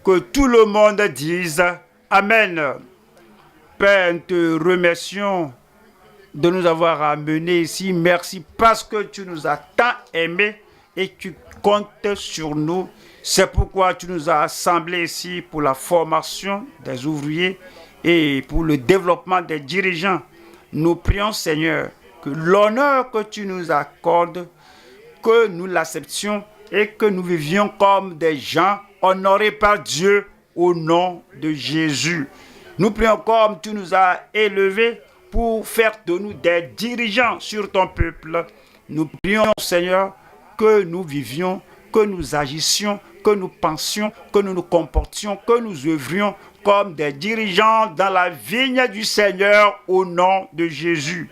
Que tout le monde dise Amen. Père, nous te remercions de nous avoir amenés ici. Merci parce que tu nous as tant aimés et tu comptes sur nous. C'est pourquoi tu nous as assemblés ici pour la formation des ouvriers et pour le développement des dirigeants. Nous prions, Seigneur, que l'honneur que tu nous accordes, que nous l'acceptions et que nous vivions comme des gens honorés par Dieu au nom de Jésus. Nous prions comme tu nous as élevés pour faire de nous des dirigeants sur ton peuple. Nous prions, Seigneur, que nous vivions, que nous agissions, que nous pensions, que nous nous comportions, que nous œuvrions comme des dirigeants dans la vigne du Seigneur au nom de Jésus.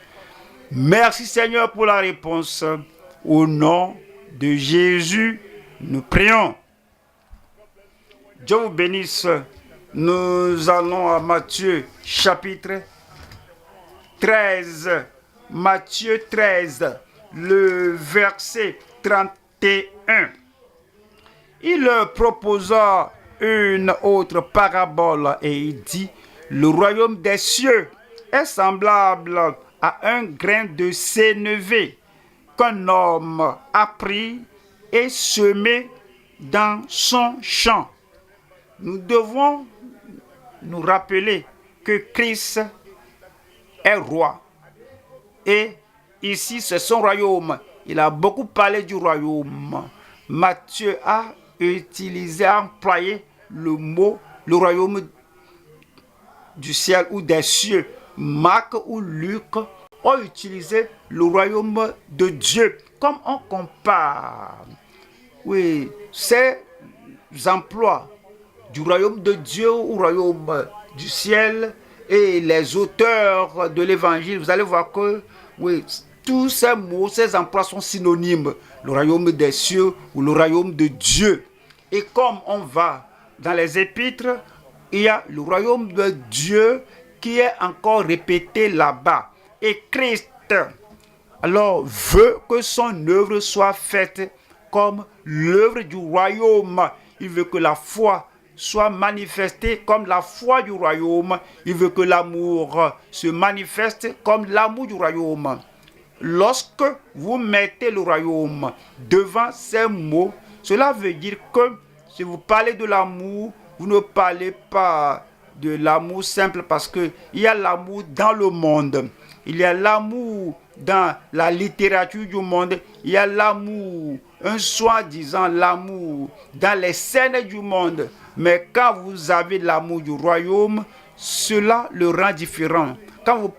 Merci, Seigneur, pour la réponse. Au nom de Jésus, nous prions. Dieu vous bénisse. Nous allons à Matthieu chapitre 13. Matthieu 13, le verset 31. Il proposa une autre parabole et il dit: le royaume des cieux est semblable à un grain de sénévé qu'un homme a pris et semé dans son champ. Nous devons nous rappeler que Christ est roi. Et ici, c'est son royaume. Il a beaucoup parlé du royaume. Matthieu a employé le mot le royaume du ciel ou des cieux. Marc ou Luc ont utilisé le royaume de Dieu. Comme on compare, oui, ces emplois du royaume de Dieu au royaume du ciel et les auteurs de l'évangile, vous allez voir que oui, tous ces mots, ces emplois sont synonymes. Le royaume des cieux ou le royaume de Dieu. Et comme on va dans les épîtres, il y a le royaume de Dieu qui est encore répété là-bas. Et Christ, alors, veut que son œuvre soit faite comme l'œuvre du royaume. Il veut que la foi soit manifestée comme la foi du royaume. Il veut que l'amour se manifeste comme l'amour du royaume. Lorsque vous mettez le royaume devant ces mots, cela veut dire que si vous parlez de l'amour, vous ne parlez pas de l'amour simple parce qu'il y a l'amour dans le monde. Il y a l'amour dans la littérature du monde. Il y a l'amour, un soi-disant l'amour dans les scènes du monde. Mais quand vous avez l'amour du royaume, cela le rend différent. Quand vous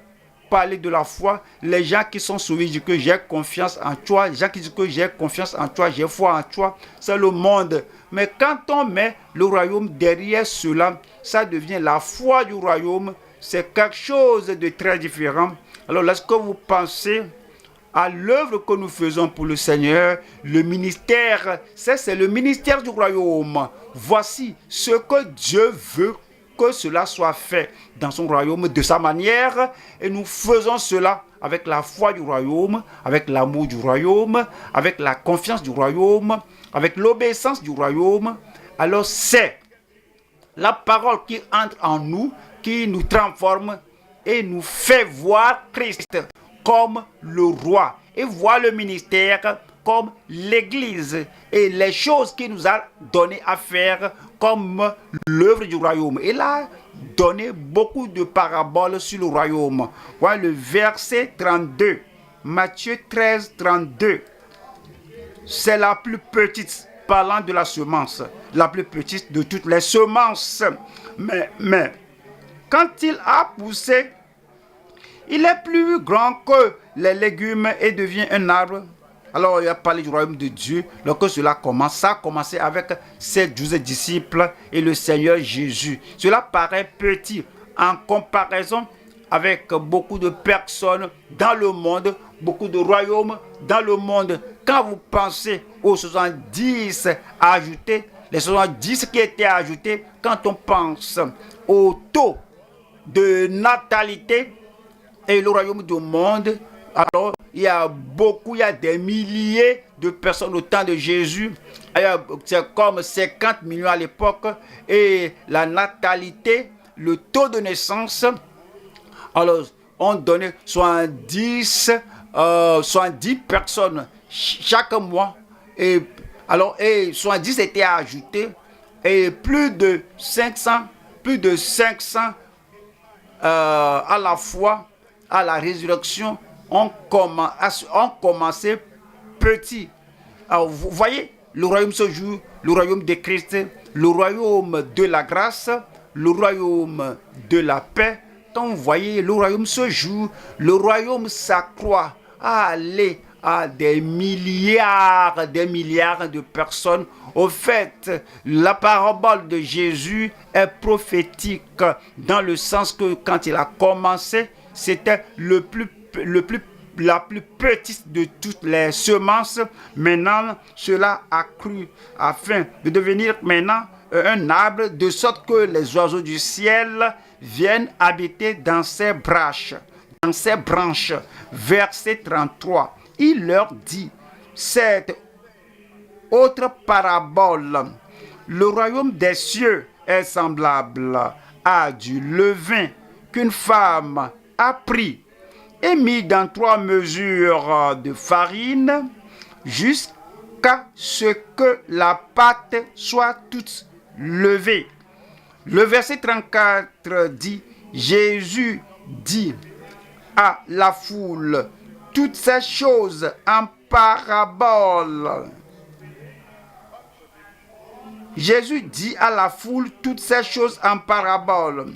parlez de la foi, les gens qui sont sauvés disent que j'ai confiance en toi. Les gens qui disent que j'ai confiance en toi, j'ai foi en toi. C'est le monde. Mais quand on met le royaume derrière cela, ça devient la foi du royaume. C'est quelque chose de très différent. Alors, lorsque vous pensez à l'œuvre que nous faisons pour le Seigneur, le ministère, c'est le ministère du royaume. Voici ce que Dieu veut que cela soit fait dans son royaume de sa manière. Et nous faisons cela avec la foi du royaume, avec l'amour du royaume, avec la confiance du royaume, avec l'obéissance du royaume. Alors c'est la parole qui entre en nous, qui nous transforme et nous fait voir Christ comme le roi et voir le ministère comme l'Église et les choses qu'il nous a donné à faire comme l'œuvre du royaume. Il a donné beaucoup de paraboles sur le royaume. Voilà le verset 32, Matthieu 13, 32. C'est la plus petite, parlant de la semence, la plus petite de toutes les semences. Mais quand il a poussé, il est plus grand que les légumes et devient un arbre. Alors il a parlé du royaume de Dieu. Lorsque cela commence, ça a commencé avec ses 12 disciples et le Seigneur Jésus. Cela paraît petit en comparaison avec beaucoup de personnes dans le monde, beaucoup de royaumes dans le monde. Quand vous pensez aux 70 ajoutés, les 70 qui étaient ajoutés, quand on pense au taux de natalité et le royaume du monde, alors il y a beaucoup, il y a des milliers de personnes au temps de Jésus. C'est comme 50 millions à l'époque. Et la natalité, le taux de naissance, alors on donnait 70 personnes chaque mois. Et 70 étaient ajoutés. Et plus de 500 à la fois à la résurrection ont commencé petit. Alors vous voyez, le royaume se joue, le royaume de Christ, le royaume de la grâce, le royaume de la paix. Donc vous voyez, le royaume se joue, le royaume s'accroît à aller à des milliards de personnes. Au fait, la parabole de Jésus est prophétique dans le sens que quand il a commencé, c'était la plus petite de toutes les semences. Maintenant, cela a cru afin de devenir maintenant un arbre, de sorte que les oiseaux du ciel viennent habiter dans ses branches. Verset 33. Il leur dit cette autre parabole. Le royaume des cieux est semblable à du levain qu'une femme a pris et mis dans 3 mesures de farine jusqu'à ce que la pâte soit toute levée. Le verset 34 dit, Jésus dit à la foule toutes ces choses en parabole. Jésus dit à la foule toutes ces choses en parabole.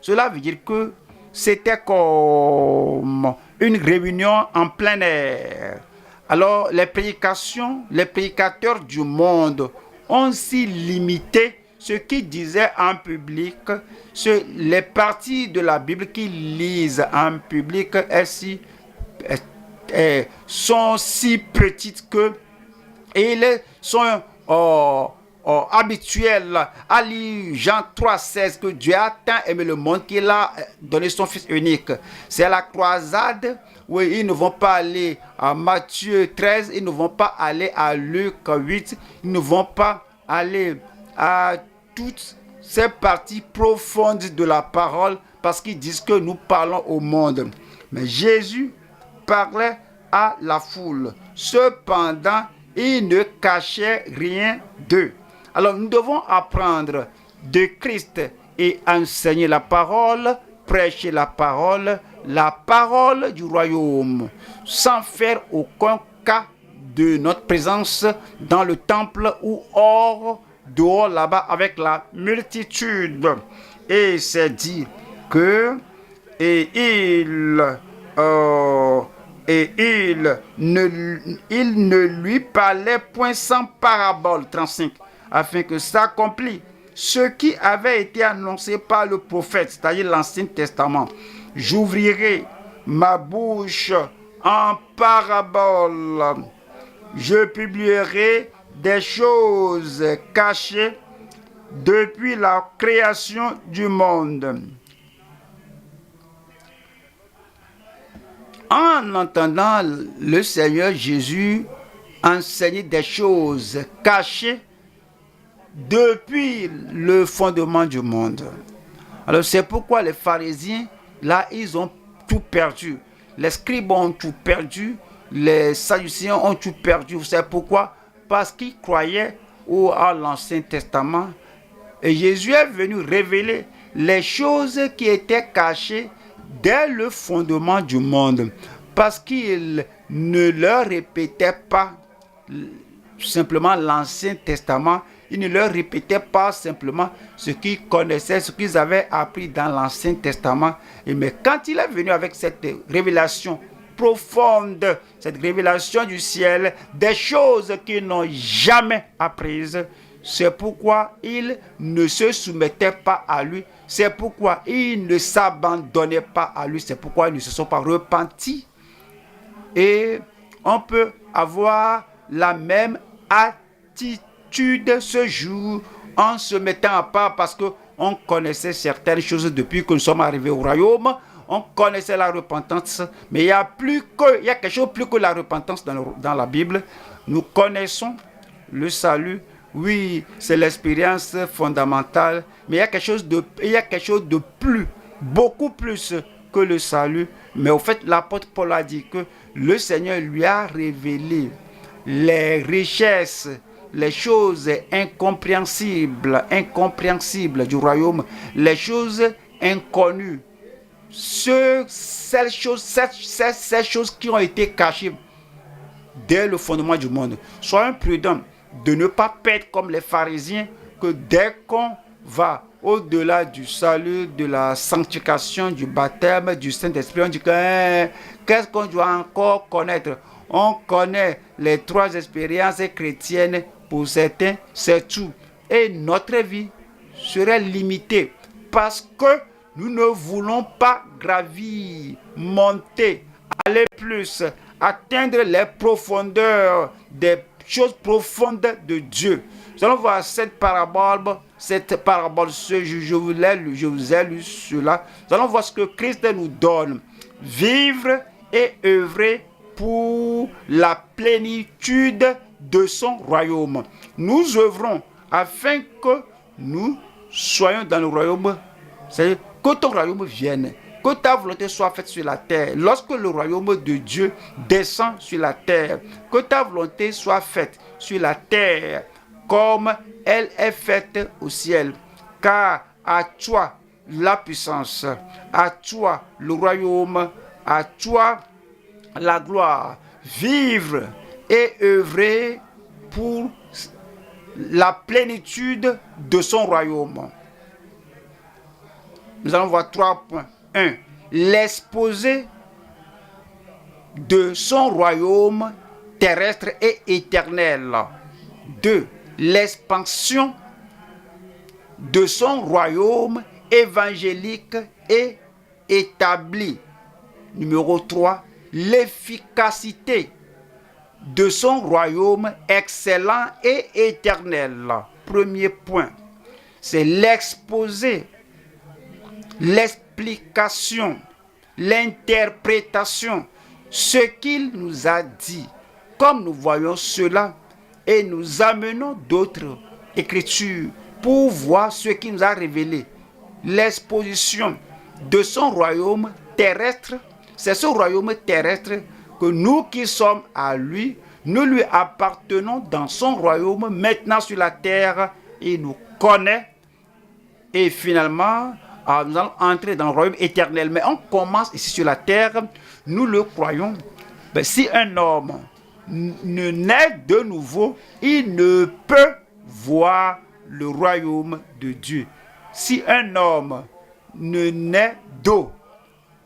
Cela veut dire que c'était comme une réunion en plein air. Alors les prédicateurs du monde ont si limité ce qu'ils disaient en public. Les parties de la Bible qu'ils lisent en public sont si petites que ils sont habituels à lire Jean 3,16 que Dieu a tant aimé le monde qu'il a donné son Fils unique. C'est la croisade. Oui, ils ne vont pas aller à Matthieu 13, ils ne vont pas aller à Luc 8, ils ne vont pas aller à toutes ces parties profondes de la parole parce qu'ils disent que nous parlons au monde. Mais Jésus parlait à la foule. Cependant, il ne cachait rien d'eux. Alors nous devons apprendre de Christ et enseigner la parole, prêcher la parole du royaume, sans faire aucun cas de notre présence dans le temple ou dehors là-bas avec la multitude. Et c'est dit que il ne lui parlait point sans parabole, 35, afin que s'accomplisse ce qui avait été annoncé par le prophète, c'est-à-dire l'Ancien Testament. J'ouvrirai ma bouche en parabole. Je publierai des choses cachées depuis la création du monde. En entendant le Seigneur Jésus enseigner des choses cachées depuis le fondement du monde. Alors c'est pourquoi les pharisiens, là, ils ont tout perdu. Les scribes ont tout perdu. Les sadducéens ont tout perdu. Vous savez pourquoi? Parce qu'ils croyaient à l'Ancien Testament. Et Jésus est venu révéler les choses qui étaient cachées dès le fondement du monde. Parce qu'il ne leur répétait pas simplement l'Ancien Testament. Il ne leur répétait pas simplement ce qu'ils connaissaient, ce qu'ils avaient appris dans l'Ancien Testament. Mais quand il est venu avec cette révélation profonde, cette révélation du ciel, des choses qu'ils n'ont jamais apprises, c'est pourquoi ils ne se soumettaient pas à lui, c'est pourquoi ils ne s'abandonnaient pas à lui, c'est pourquoi ils ne se sont pas repentis. Et on peut avoir la même attitude ce jour en se mettant à part parce qu'on connaissait certaines choses depuis que nous sommes arrivés au royaume. on connaissait la repentance, mais il y a quelque chose plus que la repentance dans la Bible. Nous connaissons le salut. Oui, c'est l'expérience fondamentale, mais il y a quelque chose de plus, beaucoup plus que le salut. Mais au fait, l'apôtre Paul a dit que le Seigneur lui a révélé les richesses, les choses incompréhensibles du royaume, les choses inconnues, ces choses qui ont été cachées dès le fondement du monde. Soyons prudents de ne pas perdre comme les pharisiens, que dès qu'on va au-delà du salut, de la sanctification, du baptême, du Saint-Esprit, on dit que qu'est-ce qu'on doit encore connaître? On connaît les 3 expériences chrétiennes, pour certains, c'est tout. Et notre vie serait limitée parce que nous ne voulons pas gravir, monter, aller plus, atteindre les profondeurs des choses profondes de Dieu. Nous allons voir cette parabole, je vous ai lu cela. Nous allons voir ce que Christ nous donne. Vivre et œuvrer pour la plénitude de son royaume. Nous œuvrons afin que nous soyons dans le royaume, c'est-à-dire que ton royaume vienne, que ta volonté soit faite sur la terre. Lorsque le royaume de Dieu descend sur la terre, que ta volonté soit faite sur la terre comme elle est faite au ciel. Car à toi la puissance, à toi le royaume, à toi la gloire. Vivre et œuvrer pour la plénitude de son royaume. Nous allons voir 3 points. 1. L'exposé de son royaume terrestre et éternel. 2. L'expansion de son royaume évangélique et établi. Numéro 3. L'efficacité de son royaume excellent et éternel. Premier point, c'est l'exposé, l'explication, l'interprétation, ce qu'il nous a dit. Comme nous voyons cela et nous amenons d'autres écritures pour voir ce qu'il nous a révélé. L'exposition de son royaume terrestre, c'est ce royaume terrestre que nous qui sommes à lui, nous lui appartenons dans son royaume, maintenant sur la terre, il nous connaît et finalement, nous allons entrer dans le royaume éternel. Mais on commence ici sur la terre, nous le croyons. Si un homme ne naît de nouveau, il ne peut voir le royaume de Dieu. Si un homme ne naît d'eau,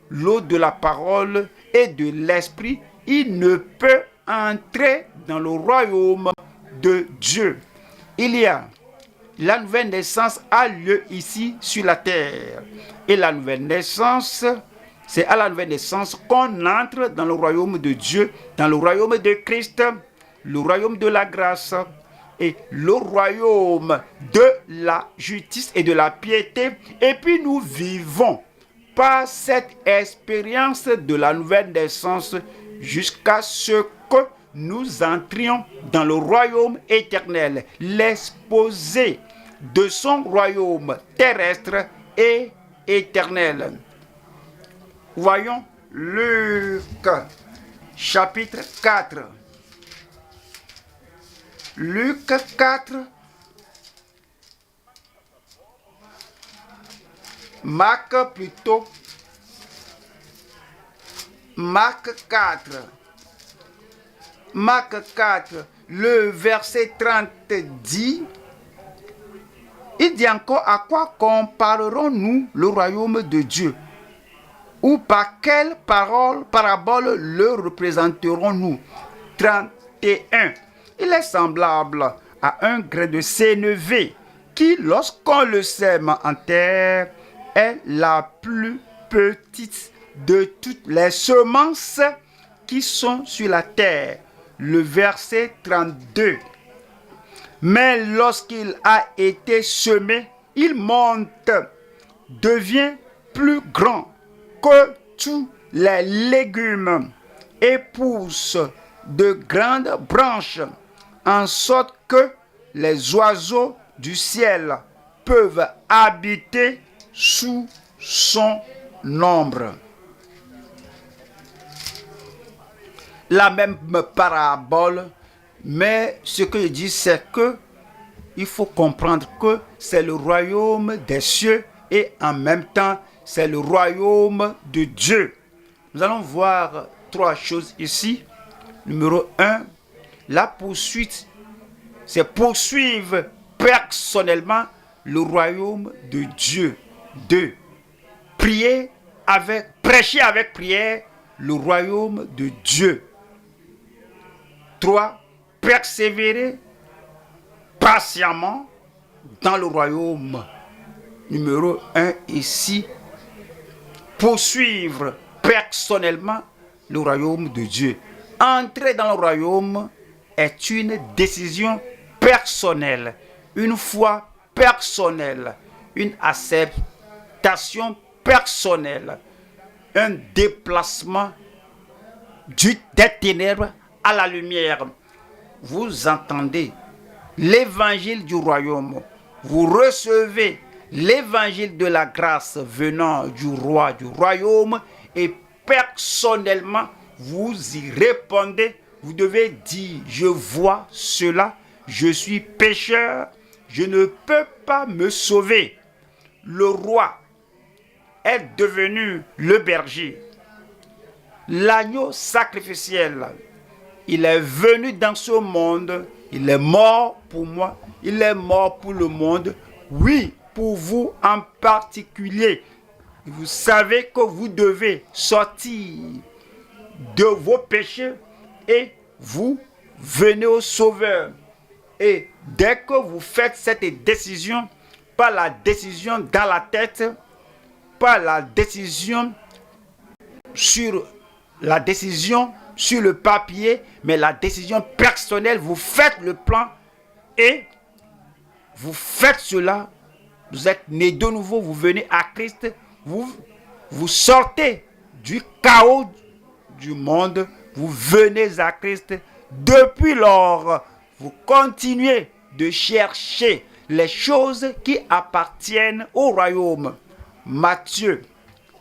l'eau de la parole et de l'esprit, il ne peut entrer dans le royaume de Dieu. Il y a la nouvelle naissance a lieu ici sur la terre. Et la nouvelle naissance, c'est à la nouvelle naissance qu'on entre dans le royaume de Dieu, dans le royaume de Christ, le royaume de la grâce et le royaume de la justice et de la piété. Et puis nous vivons par cette expérience de la nouvelle naissance jusqu'à ce que nous entrions dans le royaume éternel, l'exposé de son royaume terrestre et éternel. Voyons Luc chapitre 4. Luc 4. Marc 4. Marc 4, le verset 30 dit, il dit encore, à quoi comparerons-nous le royaume de Dieu? Ou par quelle parabole le représenterons-nous? 31. Il est semblable à un grain de sénévé qui, lorsqu'on le sème en terre, est la plus petite de toutes les semences qui sont sur la terre. Le verset 32. Mais lorsqu'il a été semé, il monte, devient plus grand que tous les légumes épousent de grandes branches, en sorte que les oiseaux du ciel peuvent habiter sous son ombre. La même parabole, mais ce que je dis, c'est que il faut comprendre que c'est le royaume des cieux et en même temps, c'est le royaume de Dieu. Nous allons voir trois choses ici. Numéro 1, la poursuite, c'est poursuivre personnellement le royaume de Dieu. 2, prêcher avec prière le royaume de Dieu. 3, persévérer patiemment dans le royaume. Numéro 1 ici, poursuivre personnellement le royaume de Dieu. Entrer dans le royaume est une décision personnelle, une foi personnelle, une acceptation personnelle, un déplacement des ténèbres à la lumière. Vous entendez l'évangile du royaume, vous recevez l'évangile de la grâce venant du roi du royaume et personnellement vous y répondez. Vous devez dire: je vois cela, je suis pécheur, je ne peux pas me sauver. Le roi est devenu le berger, l'agneau sacrificiel. Il est venu dans ce monde, il est mort pour moi, il est mort pour le monde, oui, pour vous en particulier. Vous savez que vous devez sortir de vos péchés et vous venez au Sauveur. Et dès que vous faites cette décision, pas la décision dans la tête, pas la décision sur le papier, mais la décision personnelle, vous faites le plan et vous faites cela. Vous êtes né de nouveau, vous venez à Christ, vous sortez du chaos du monde, vous venez à Christ. Depuis lors, vous continuez de chercher les choses qui appartiennent au royaume. Matthieu,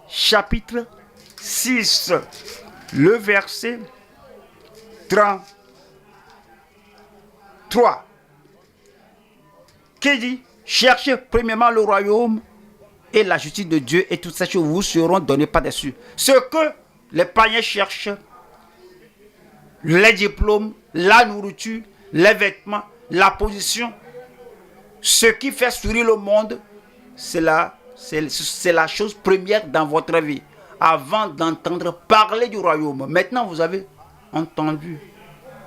chapitre 6, le verset 33, qui dit: cherchez premièrement le royaume et la justice de Dieu, et toutes ces choses vous seront données par-dessus. Ce que les païens cherchent, les diplômes, la nourriture, les vêtements, la position, ce qui fait sourire le monde, c'est la chose première dans votre vie. Avant d'entendre parler du royaume, maintenant vous avez entendu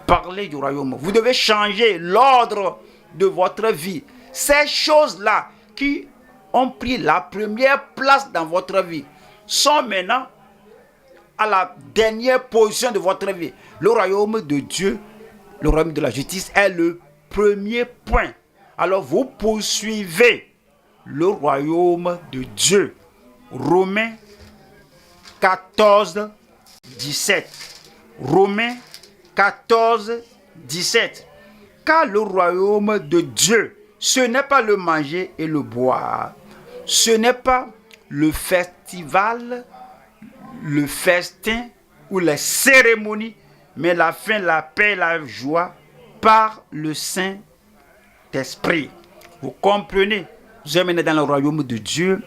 parler du royaume. Vous devez changer l'ordre de votre vie. Ces choses-là qui ont pris la première place dans votre vie sont maintenant à la dernière position de votre vie. Le royaume de Dieu, le royaume de la justice est le premier point. Alors vous poursuivez le royaume de Dieu. Romains 14, 17. Romains 14, 17. Car le royaume de Dieu, ce n'est pas le manger et le boire. Ce n'est pas le festival, le festin ou les cérémonies, mais la faim, la paix, la joie par le Saint-Esprit. Vous comprenez? Vous êtes maintenant dans le royaume de Dieu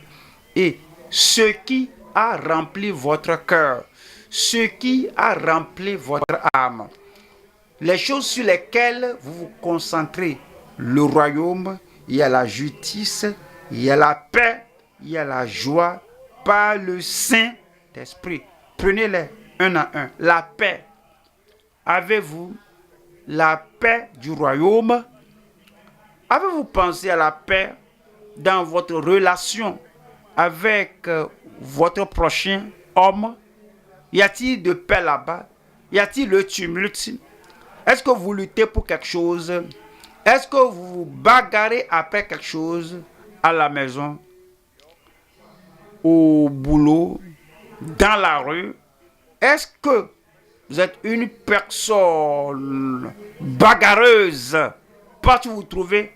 et ce qui a rempli votre cœur, ce qui a rempli votre âme, les choses sur lesquelles vous vous concentrez, le royaume, il y a la justice, il y a la paix, il y a la joie par le Saint-Esprit. Prenez-les un à un. La paix. Avez-vous la paix du royaume? Avez-vous pensé à la paix dans votre relation avec votre prochain homme? Y a-t-il de paix là-bas? Y a-t-il le tumulte? Est-ce que vous luttez pour quelque chose? Est-ce que vous vous bagarrez après quelque chose à la maison, au boulot, dans la rue, est-ce que vous êtes une personne bagarreuse? Partout où vous vous trouvez,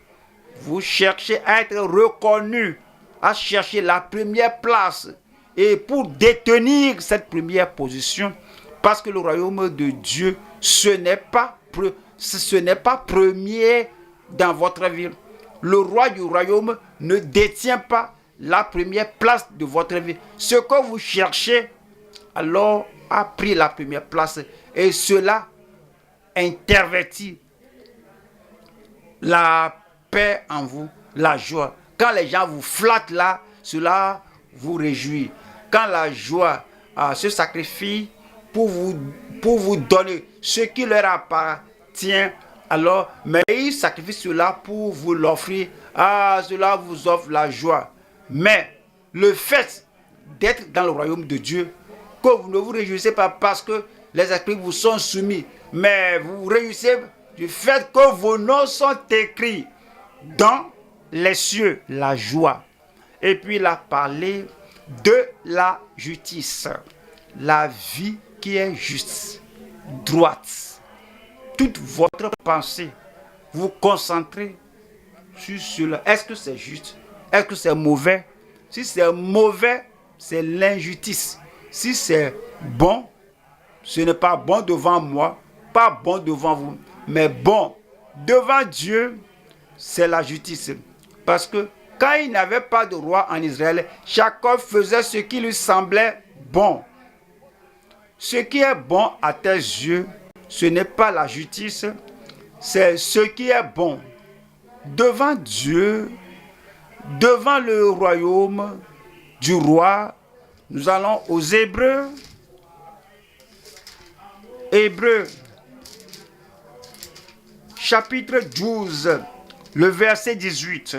vous cherchez à être reconnu, à chercher la première place. Et pour détenir cette première position, parce que le royaume de Dieu, ce n'est pas premier dans votre vie. Le roi du royaume ne détient pas la première place de votre vie. Ce que vous cherchez, alors, a pris la première place. Et cela intervertit la paix en vous, la joie. Quand les gens vous flattent là, cela vous réjouit. Quand la joie se sacrifie pour vous donner ce qui leur appartient, alors, mais ils sacrifient cela pour vous l'offrir. Cela vous offre la joie. Mais le fait d'être dans le royaume de Dieu, que vous ne vous réjouissez pas parce que les esprits vous sont soumis, mais vous vous réjouissez du fait que vos noms sont écrits dans les cieux, la joie. Et puis il a parlé de la justice, la vie qui est juste, droite. Toute votre pensée, vous concentrez sur cela. Est-ce que c'est juste? Est-ce que c'est mauvais? Si c'est mauvais, c'est l'injustice. Si c'est bon, ce n'est pas bon devant moi, pas bon devant vous, mais bon devant Dieu, c'est la justice. Parce que quand il n'y avait pas de roi en Israël, chacun faisait ce qui lui semblait bon. Ce qui est bon à tes yeux, ce n'est pas la justice, c'est ce qui est bon devant Dieu, devant le royaume du roi. Nous allons aux Hébreux. Hébreux, chapitre 12, le verset 18.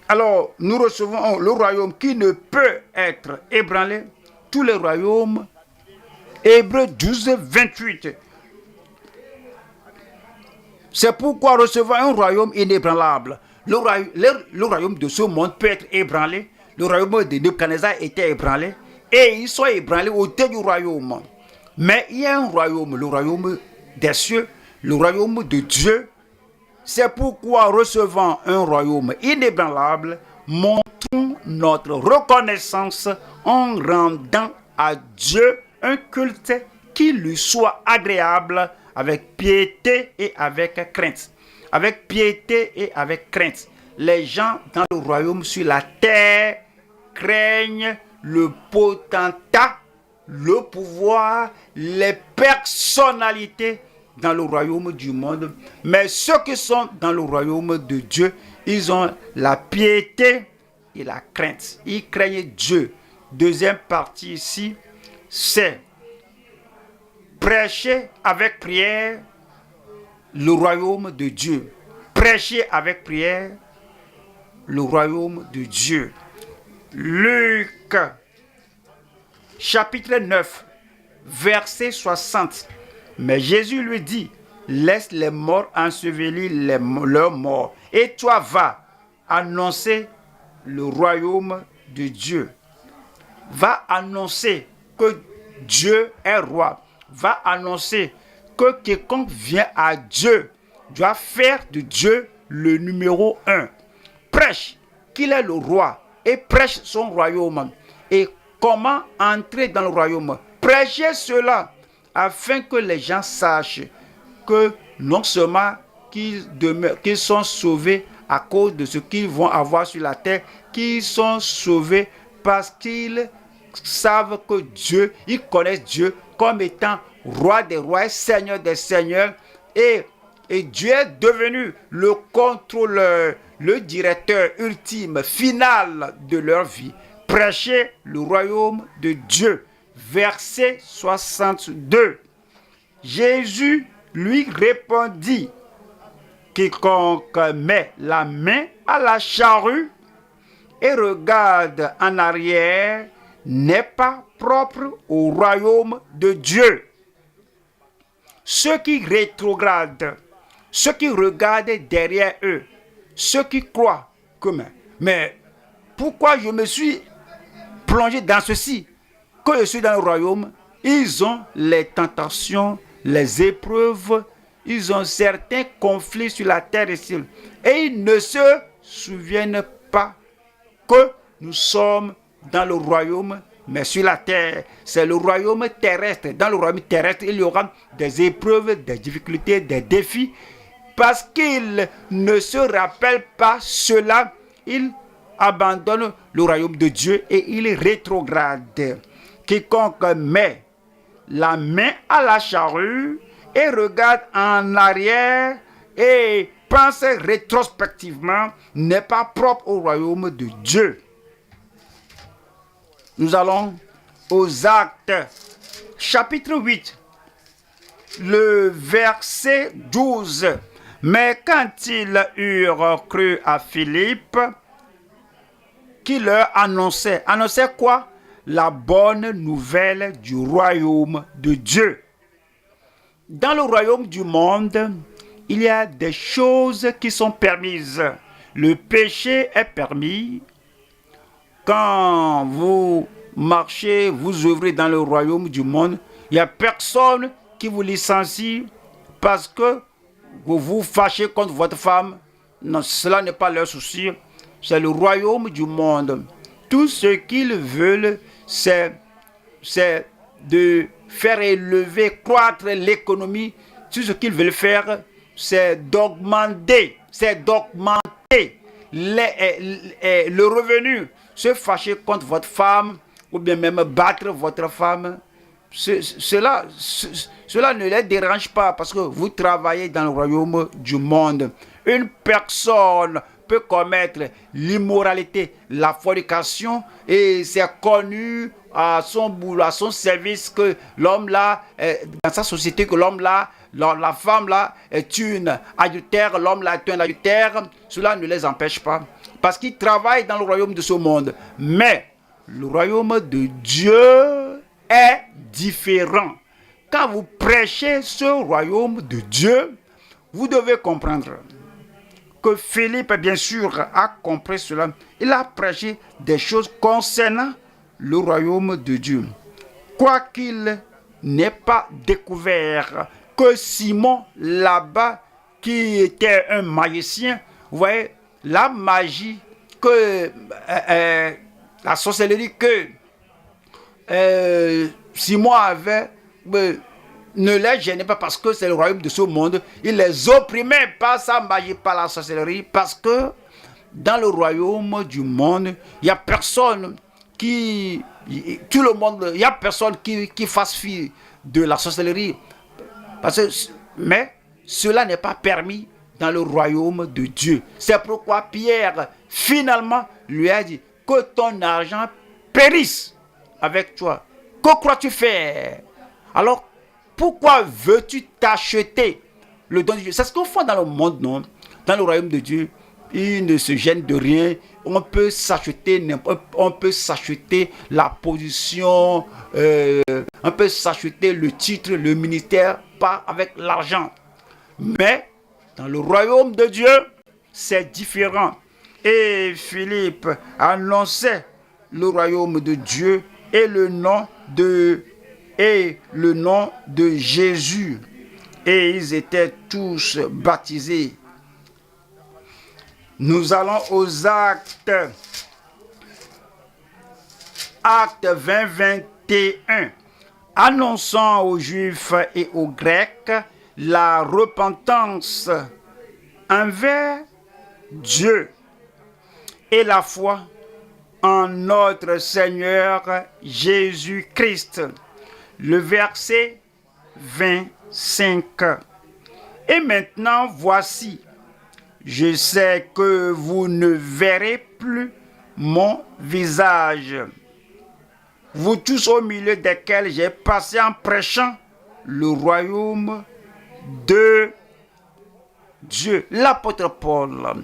Alors, nous recevons le royaume qui ne peut être ébranlé. Tous les royaumes. Hébreux 12, 28. C'est pourquoi recevons un royaume inébranlable. Le royaume de ce monde peut être ébranlé. Le royaume de Nebuchadnezzar était ébranlé. Et ils sont ébranlés au terme du royaume. Mais il y a un royaume, le royaume des cieux, le royaume de Dieu. C'est pourquoi, recevant un royaume inébranlable, montrons notre reconnaissance en rendant à Dieu un culte qui lui soit agréable avec piété et avec crainte. Avec piété et avec crainte. Les gens dans le royaume sur la terre craignent le potentat, le pouvoir, les personnalités dans le royaume du monde. Mais ceux qui sont dans le royaume de Dieu, ils ont la piété et la crainte. Ils craignent Dieu. Deuxième partie ici, c'est prêcher avec prière le royaume de Dieu. Prêcher avec prière le royaume de Dieu. Luc, chapitre 9, verset 60. Mais Jésus lui dit, laisse les morts ensevelir leurs morts, et toi va annoncer le royaume de Dieu. Va annoncer que Dieu est roi. Va annoncer que quiconque vient à Dieu doit faire de Dieu le numéro 1. Prêche qu'il est le roi et prêche son royaume. Et comment entrer dans le royaume? Prêchez cela afin que les gens sachent que non seulement qu'ils sont sauvés à cause de ce qu'ils vont avoir sur la terre, qu'ils sont sauvés parce qu'ils savent que Dieu, ils connaissent Dieu comme étant roi des rois et seigneur des seigneurs. Et Dieu est devenu le contrôleur, le directeur ultime, final de leur vie. Prêchez le royaume de Dieu. Verset 62. Jésus lui répondit, quiconque met la main à la charrue et regarde en arrière n'est pas propre au royaume de Dieu. Ceux qui rétrogradent, ceux qui regardent derrière eux, ceux qui croient que mais pourquoi je me suis plongé dans ceci? Quand je suis dans le royaume, ils ont les tentations, les épreuves, ils ont certains conflits sur la terre ici. Et ils ne se souviennent pas que nous sommes dans le royaume, mais sur la terre. C'est le royaume terrestre. Dans le royaume terrestre, il y aura des épreuves, des difficultés, des défis. Parce qu'ils ne se rappellent pas cela, ils abandonnent le royaume de Dieu et ils rétrogradent. Quiconque met la main à la charrue et regarde en arrière et pense rétrospectivement n'est pas propre au royaume de Dieu. Nous allons aux Actes, chapitre 8, le verset 12. Mais quand ils eurent cru à Philippe, qui leur annonçait quoi? La bonne nouvelle du royaume de Dieu. Dans le royaume du monde, il y a des choses qui sont permises. Le péché est permis. Quand vous marchez, vous œuvrez dans le royaume du monde, il n'y a personne qui vous licencie parce que vous vous fâchez contre votre femme. Non, cela n'est pas leur souci. C'est le royaume du monde. Tout ce qu'ils veulent, c'est de faire élever, croître l'économie. Tout ce qu'ils veulent faire, c'est d'augmenter le revenu. Se fâcher contre votre femme ou bien même battre votre femme, cela ne les dérange pas parce que vous travaillez dans le royaume du monde. Une personne peut commettre l'immoralité, la fornication, et c'est connu à son boulot, à son service que l'homme là, dans sa société, que l'homme là, la femme là est une adultère, l'homme là est un adultère. Cela ne les empêche pas parce qu'ils travaillent dans le royaume de ce monde. Mais le royaume de Dieu est différent. Quand vous prêchez ce royaume de Dieu, vous devez comprendre que Philippe, bien sûr, a compris cela. Il a prêché des choses concernant le royaume de Dieu. Quoiqu'il n'ait pas découvert que Simon, là-bas, qui était un magicien, vous voyez, la magie, la sorcellerie que Simon avait, ne les gênait pas parce que c'est le royaume de ce monde. Il les opprimait par sa magie, par la sorcellerie, parce que dans le royaume du monde, il n'y a personne qui fasse fi de la sorcellerie. Mais cela n'est pas permis dans le royaume de Dieu. C'est pourquoi Pierre, finalement, lui a dit que ton argent périsse avec toi. Que crois-tu faire? Alors, pourquoi veux-tu t'acheter le don de Dieu? C'est ce qu'on fait dans le monde, non? Dans le royaume de Dieu, il ne se gêne de rien. On peut s'acheter la position, on peut s'acheter le titre, le ministère, pas avec l'argent. Mais dans le royaume de Dieu, c'est différent. Et Philippe annonçait le royaume de Dieu et le nom de Jésus. Et ils étaient tous baptisés. Nous allons aux Actes. Actes 20, 21. Annonçant aux Juifs et aux Grecs la repentance envers Dieu et la foi en notre Seigneur Jésus-Christ. Le verset 25. Et maintenant, voici, je sais que vous ne verrez plus mon visage. Vous tous au milieu desquels j'ai passé en prêchant le royaume de Dieu. L'apôtre Paul,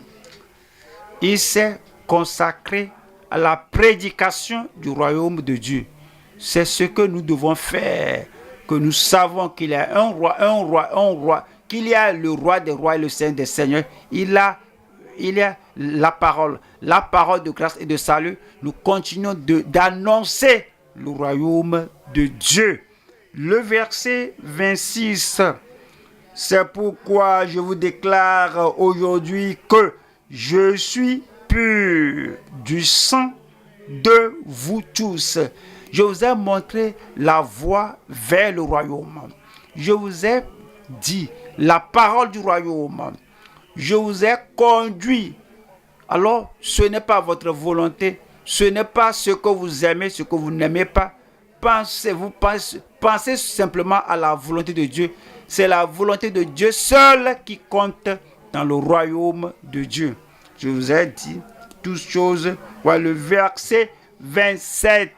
il s'est consacré à la prédication du royaume de Dieu. C'est ce que nous devons faire, que nous savons qu'il y a un roi, qu'il y a le roi des rois et le seigneur des seigneurs. Il il y a la parole de grâce et de salut. Nous continuons d'annoncer le royaume de Dieu. Le verset 26, c'est pourquoi je vous déclare aujourd'hui que je suis pur du sang de vous tous. Je vous ai montré la voie vers le royaume. Je vous ai dit la parole du royaume. Je vous ai conduit. Alors, ce n'est pas votre volonté. Ce n'est pas ce que vous aimez, ce que vous n'aimez pas. Pensez simplement à la volonté de Dieu. C'est la volonté de Dieu seule qui compte dans le royaume de Dieu. Je vous ai dit toutes choses. Voilà le verset 27.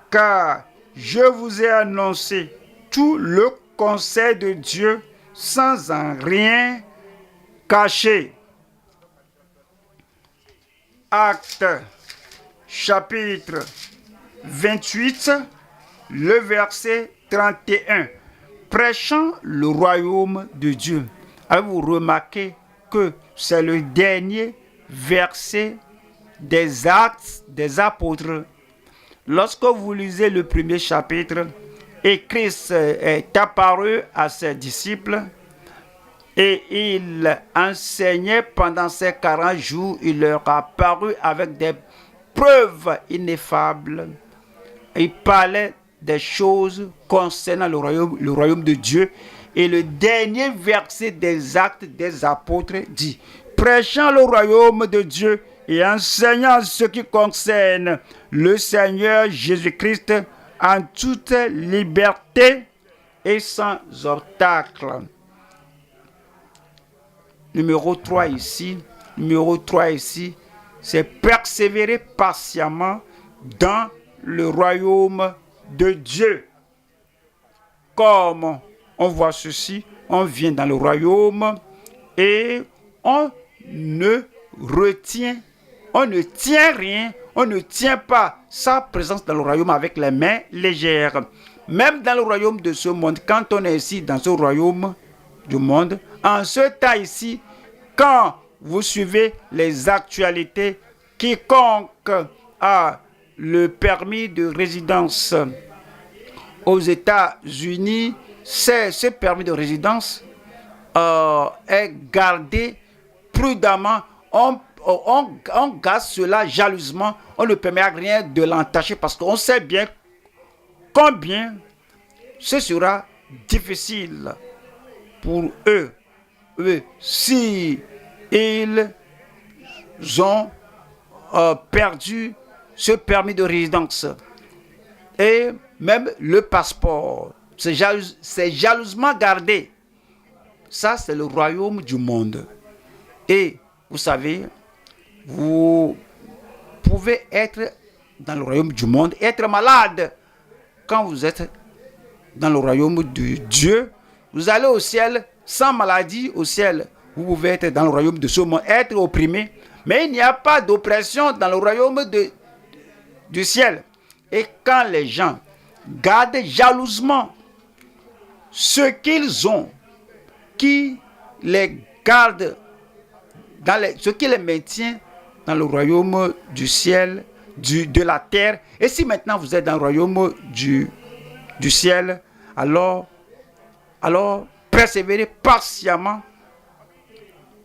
Car je vous ai annoncé tout le conseil de Dieu sans en rien cacher. Actes chapitre 28, le verset 31. Prêchant le royaume de Dieu. Avez-vous remarqué que c'est le dernier verset des Actes des Apôtres? Lorsque vous lisez le premier chapitre, et Christ est apparu à ses disciples, et il enseignait pendant ces 40 jours, il leur a apparu avec des preuves ineffables. Il parlait des choses concernant le royaume de Dieu. Et le dernier verset des Actes des Apôtres dit: prêchant le royaume de Dieu et enseignant ce qui concerne le Seigneur Jésus-Christ en toute liberté et sans obstacle. Numéro 3 ici, c'est persévérer patiemment dans le royaume de Dieu. Comme on voit ceci, on vient dans le royaume et on ne tient rien, on ne tient pas sa présence dans le royaume avec les mains légères. Même dans le royaume de ce monde, quand on est ici dans ce royaume du monde, en ce temps ici, quand vous suivez les actualités, quiconque a le permis de résidence aux États-Unis, ce permis de résidence est gardé prudemment. On garde cela jalousement. On ne permet à rien de l'entacher parce qu'on sait bien combien ce sera difficile pour eux si ils ont perdu ce permis de résidence et même le passeport. C'est jalousement gardé. Ça, c'est le royaume du monde. Et vous savez, vous pouvez être dans le royaume du monde et être malade. Quand vous êtes dans le royaume de Dieu, vous allez au ciel sans maladie au ciel. Vous pouvez être dans le royaume de ce monde, être opprimé, mais il n'y a pas d'oppression dans le royaume du ciel. Et quand les gens gardent jalousement ce qu'ils ont, qui les garde, ce qui les maintient dans le royaume du ciel, de la terre. Et si maintenant vous êtes dans le royaume du ciel, alors persévérez patiemment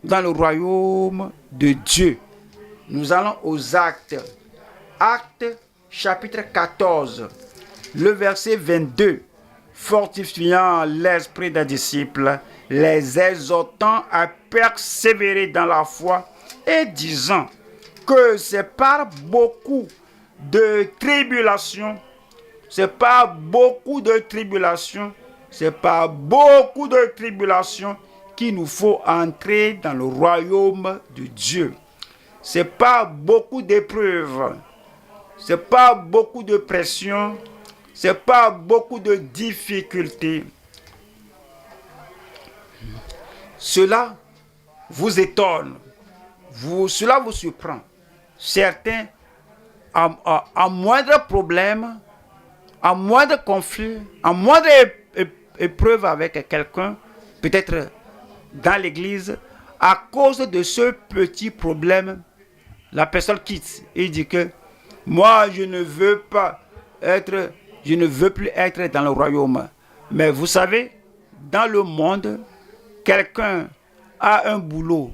dans le royaume de Dieu. Nous allons aux Actes. Actes chapitre 14, le verset 22. Fortifiant l'esprit des disciples, les exhortant à persévérer dans la foi et disant que c'est par beaucoup de tribulations, qu'il nous faut entrer dans le royaume de Dieu. C'est pas beaucoup d'épreuves, c'est pas beaucoup de pression, c'est pas beaucoup de difficultés. Cela vous étonne, cela vous surprend. Certains, à moindre problème, à moindre conflit, à moindre épreuve avec quelqu'un, peut-être dans l'église, à cause de ce petit problème, la personne quitte et dit que moi, je ne veux plus être dans le royaume. Mais vous savez, dans le monde, quelqu'un a un boulot,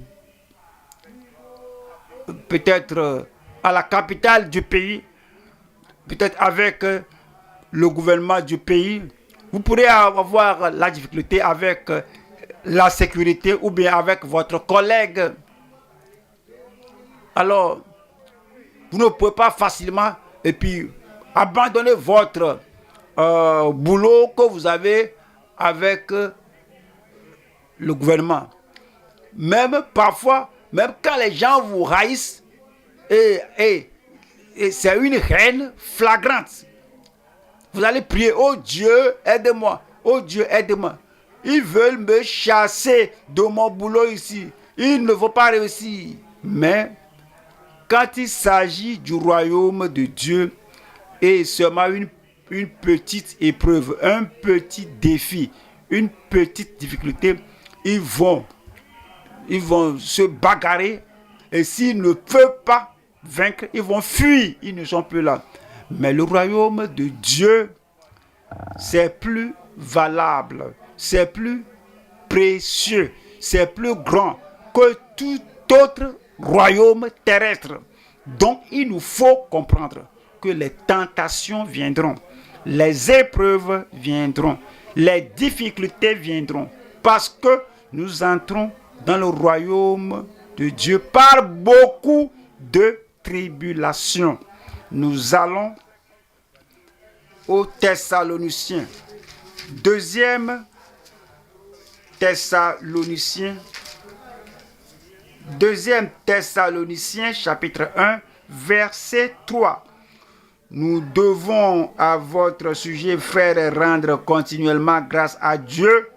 peut-être à la capitale du pays, peut-être avec le gouvernement du pays. Vous pourrez avoir la difficulté avec la sécurité ou bien avec votre collègue. Alors, vous ne pouvez pas facilement et puis abandonner votre boulot que vous avez avec le gouvernement. Même parfois, même quand les gens vous haïssent, et c'est une haine flagrante. Vous allez prier, oh Dieu, aide-moi, oh Dieu, aide-moi. Ils veulent me chasser de mon boulot ici. Ils ne vont pas réussir. Mais quand il s'agit du royaume de Dieu et seulement une petite épreuve, un petit défi, une petite difficulté, ils vont se bagarrer et s'ils ne peuvent pas vaincre, ils vont fuir, ils ne sont plus là. Mais le royaume de Dieu, c'est plus valable, c'est plus précieux, c'est plus grand que tout autre royaume terrestre. Donc il nous faut comprendre que les tentations viendront, les épreuves viendront, les difficultés viendront, parce que nous entrons dans le royaume de Dieu par beaucoup de tribulations. Nous allons aux Thessaloniciens. Deuxième Thessaloniciens chapitre 1 verset 3. Nous devons à votre sujet, frères, rendre continuellement grâce à Dieu,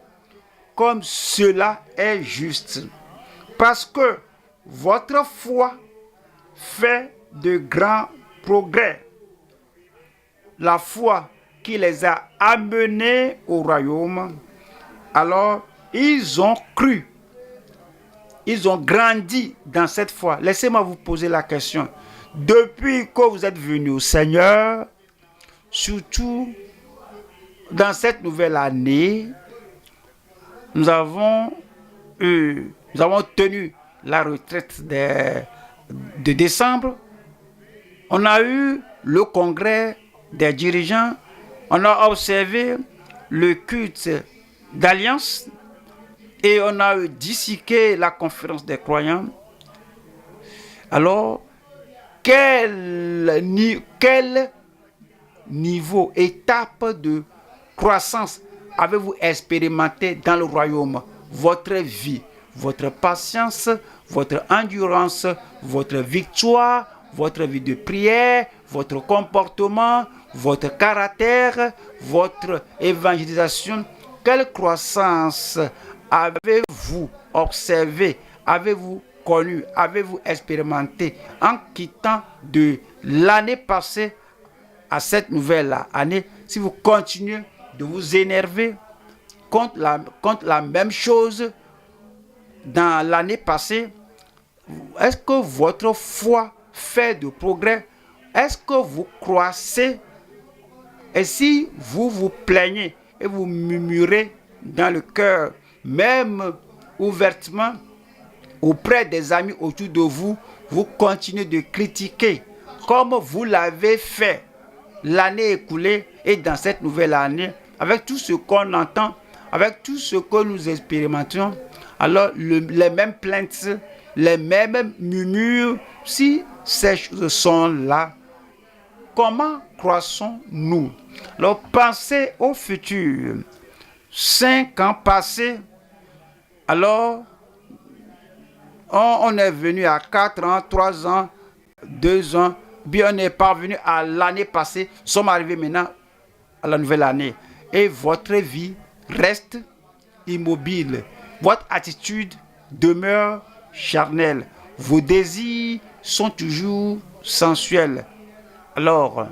comme cela est juste, parce que votre foi fait de grands progrès. La foi qui les a amenés au royaume, alors ils ont cru, ils ont grandi dans cette foi. Laissez-moi vous poser la question. Depuis que vous êtes venus au Seigneur, surtout dans cette nouvelle année, nous avons tenu la retraite de décembre. On a eu le congrès des dirigeants. On a observé le culte d'alliance et on a disséqué la conférence des croyants. Alors, quel niveau, étape de croissance avez-vous expérimenté dans le royaume? Votre vie, votre patience, votre endurance, votre victoire, votre vie de prière, votre comportement, votre caractère, votre évangélisation. Quelle croissance avez-vous observé, avez-vous connu, avez-vous expérimenté en quittant de l'année passée à cette nouvelle année? Si vous continuez de vous énerver contre la même chose dans l'année passée, est-ce que votre foi fait de progrès? Est-ce que vous croissez? Et si vous vous plaignez et vous murmurez dans le cœur, même ouvertement, auprès des amis autour de vous, vous continuez de critiquer comme vous l'avez fait l'année écoulée et dans cette nouvelle année, avec tout ce qu'on entend, avec tout ce que nous expérimentons, alors les mêmes plaintes, les mêmes murmures, si ces choses sont là, comment croissons-nous? Alors pensez au futur. 5 ans passés, alors on est venu à 4 ans, 3 ans, 2 ans, bien on est parvenu à l'année passée, nous sommes arrivés maintenant à la nouvelle année. Et votre vie reste immobile. Votre attitude demeure charnelle. Vos désirs sont toujours sensuels. Alors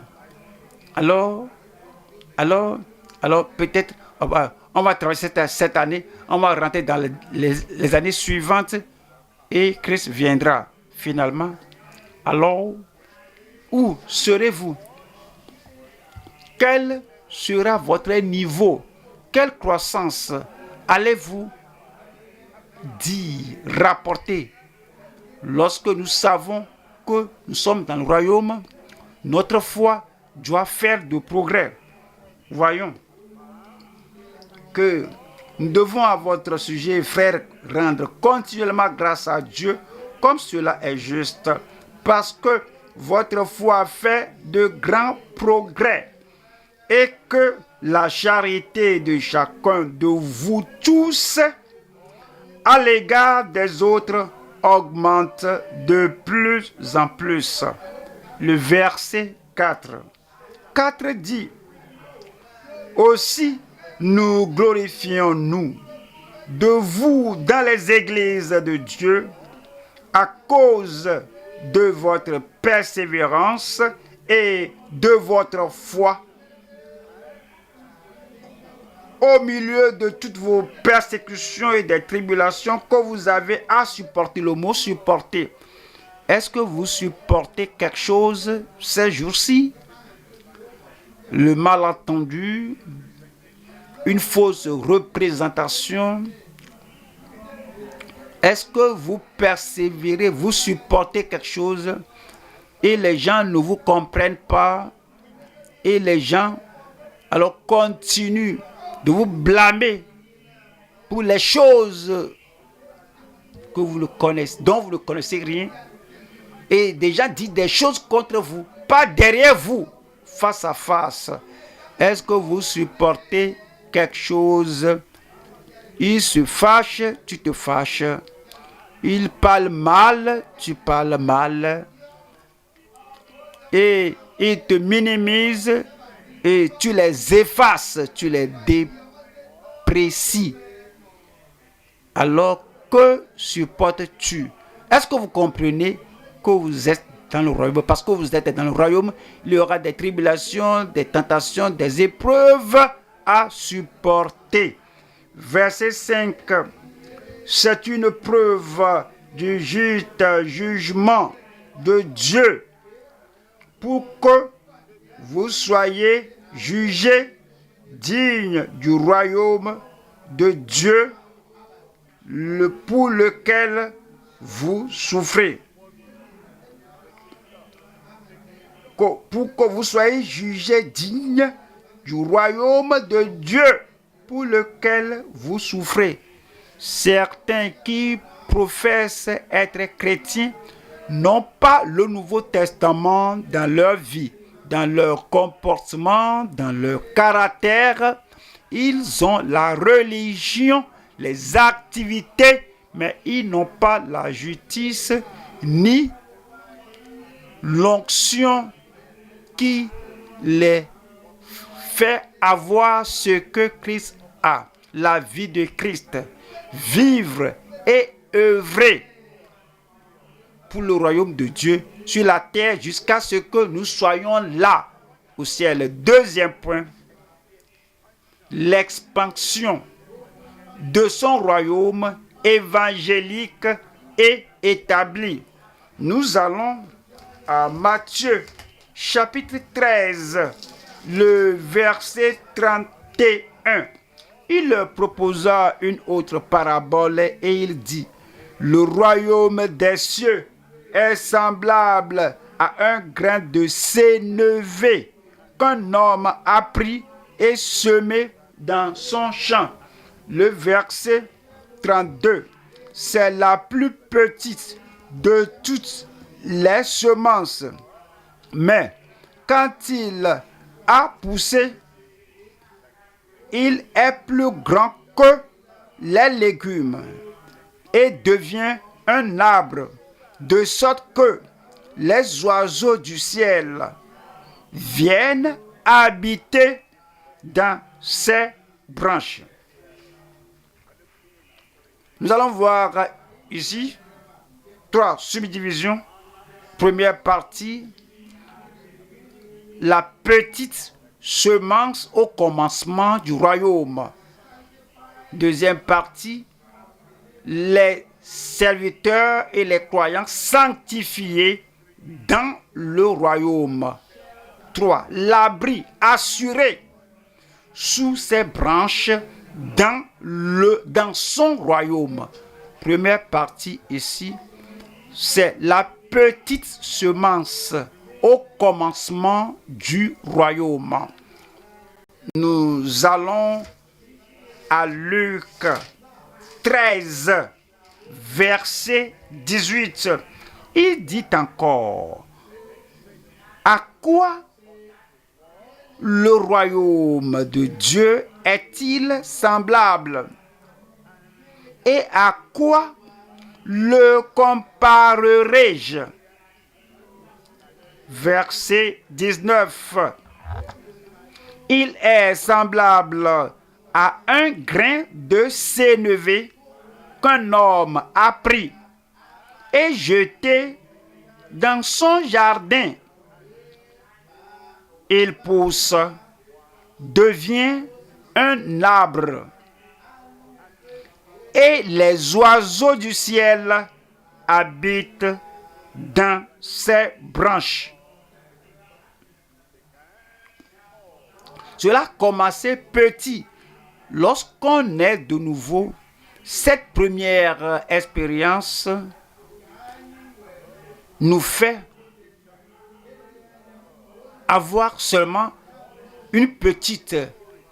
peut-être on va traverser cette année, on va rentrer dans les années suivantes et Christ viendra finalement, alors où serez-vous? Quel sera votre niveau? Quelle croissance allez-vous dire, rapporter? Lorsque nous savons que nous sommes dans le royaume, notre foi doit faire de progrès. Voyons que nous devons à votre sujet, frères, rendre continuellement grâce à Dieu, comme cela est juste, parce que votre foi fait de grands progrès et que la charité de chacun de vous tous à l'égard des autres augmente de plus en plus. Le verset 4. 4 dit: aussi nous glorifions-nous de vous dans les églises de Dieu à cause de votre persévérance et de votre foi au milieu de toutes vos persécutions et des tribulations que vous avez à supporter. Le mot supporter. Est-ce que vous supportez quelque chose ces jours-ci? Le malentendu, une fausse représentation. Est-ce que vous persévérez, vous supportez quelque chose et les gens ne vous comprennent pas et les gens alors continuent de vous blâmer pour les choses que vous ne connaissez, dont vous ne connaissez rien, et déjà dit des choses contre vous, pas derrière vous, face à face. Est-ce que vous supportez quelque chose? Il se fâche, tu te fâches. Il parle mal, tu parles mal. Et il te minimise et tu les effaces, tu les déprécies. Alors que supportes-tu? Est-ce que vous comprenez que vous êtes dans le royaume? Parce que vous êtes dans le royaume, il y aura des tribulations, des tentations, des épreuves à supporter. Verset 5. C'est une preuve du juste jugement de Dieu pour que vous soyez jugés dignes du royaume de Dieu pour lequel vous souffrez. Pour que vous soyez jugés dignes du royaume de Dieu pour lequel vous souffrez. Certains qui professent être chrétiens n'ont pas le Nouveau Testament dans leur vie, dans leur comportement, dans leur caractère. Ils ont la religion, les activités, mais ils n'ont pas la justice ni l'onction qui les fait avoir ce que Christ a, la vie de Christ, vivre et œuvrer pour le royaume de Dieu sur la terre jusqu'à ce que nous soyons là au ciel. Deuxième point, l'expansion de son royaume évangélique et établi. Nous allons à Matthieu chapitre 13, le verset 31. Il leur proposa une autre parabole et il dit: le royaume des cieux est semblable à un grain de sénévé qu'un homme a pris et semé dans son champ. Le verset 32. C'est la plus petite de toutes les semences. Mais quand il a poussé, il est plus grand que les légumes et devient un arbre, de sorte que les oiseaux du ciel viennent habiter dans ses branches. Nous allons voir ici 3 subdivisions. Première partie, la petite semence au commencement du royaume. Deuxième partie, les serviteurs et les croyants sanctifiés dans le royaume. 3. L'abri assuré sous ses branches dans son royaume. Première partie ici, c'est la petite semence au commencement du royaume. Nous allons à Luc 13, verset 18. Il dit encore, à quoi le royaume de Dieu est-il semblable? Et à quoi le comparerai-je? Verset 19. Il est semblable à un grain de sénévé qu'un homme a pris et jeté dans son jardin. Il pousse, devient un arbre, et les oiseaux du ciel habitent dans ses branches. Cela a commencé petit. Lorsqu'on est de nouveau, cette première expérience nous fait avoir seulement une petite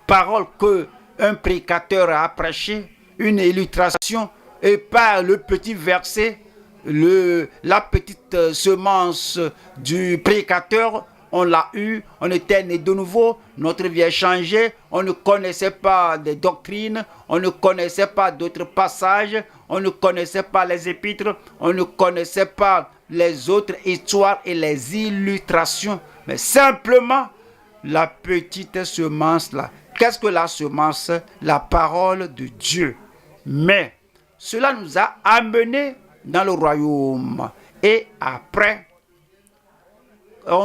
parole que un prédicateur a prêché, une illustration, et par le petit verset, la petite semence du prédicateur, on l'a eu, on était né de nouveau, notre vie a changé, on ne connaissait pas des doctrines, on ne connaissait pas d'autres passages, on ne connaissait pas les épîtres, on ne connaissait pas les autres histoires et les illustrations, mais simplement la petite semence là. Qu'est-ce que la semence? La parole de Dieu. Mais cela nous a amenés dans le royaume. Et après,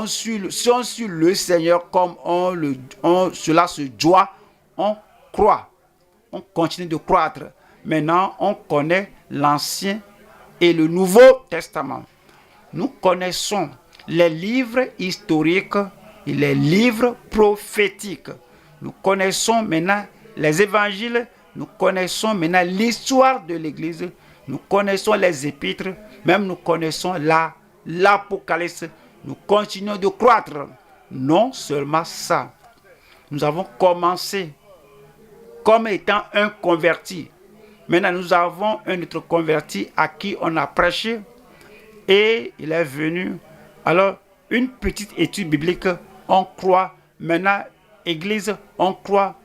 si on suit le Seigneur comme cela se doit, on croit. On continue de croître. Maintenant, on connaît l'Ancien et le Nouveau Testament. Nous connaissons les livres historiques et les livres prophétiques. Nous connaissons maintenant les évangiles, nous connaissons maintenant l'histoire de l'Église, nous connaissons les épîtres, même nous connaissons l'Apocalypse. Nous continuons de croître. Non seulement ça, nous avons commencé comme étant un converti. Maintenant, nous avons un autre converti à qui on a prêché et il est venu. Alors, une petite étude biblique, on croit. Maintenant, Église, on croit.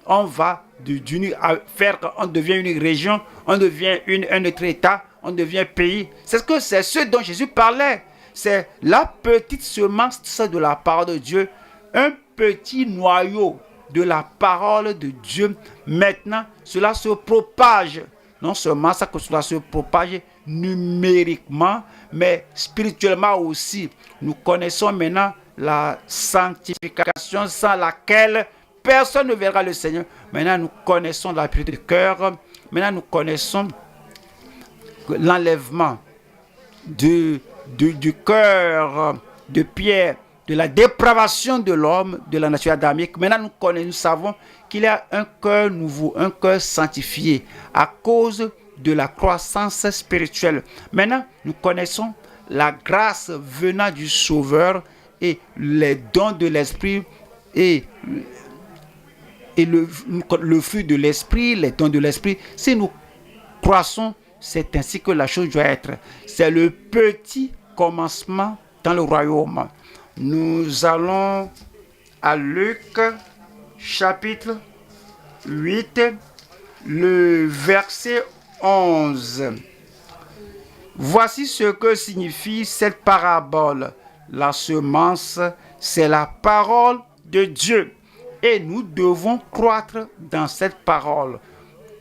On va on devient une région, on devient un autre État, on devient pays. C'est ce dont Jésus parlait. C'est la petite semence de la parole de Dieu, un petit noyau de la parole de Dieu. Maintenant, cela se propage. Non seulement ça, que cela se propage numériquement, mais spirituellement aussi. Nous connaissons maintenant la sanctification sans laquelle personne ne verra le Seigneur. Maintenant, nous connaissons la pureté du cœur. Maintenant, nous connaissons l'enlèvement du cœur de pierre, de la dépravation de l'homme, de la nature adamique. Maintenant, nous savons qu'il y a un cœur nouveau, un cœur sanctifié à cause de la croissance spirituelle. Maintenant, nous connaissons la grâce venant du Sauveur et les dons de l'Esprit et le fruit de l'Esprit, les dons de l'Esprit. Si nous croissons, c'est ainsi que la chose doit être. C'est le petit commencement dans le royaume. Nous allons à Luc, chapitre 8, le verset 11. Voici ce que signifie cette parabole. La semence, c'est la parole de Dieu. Et nous devons croître dans cette parole.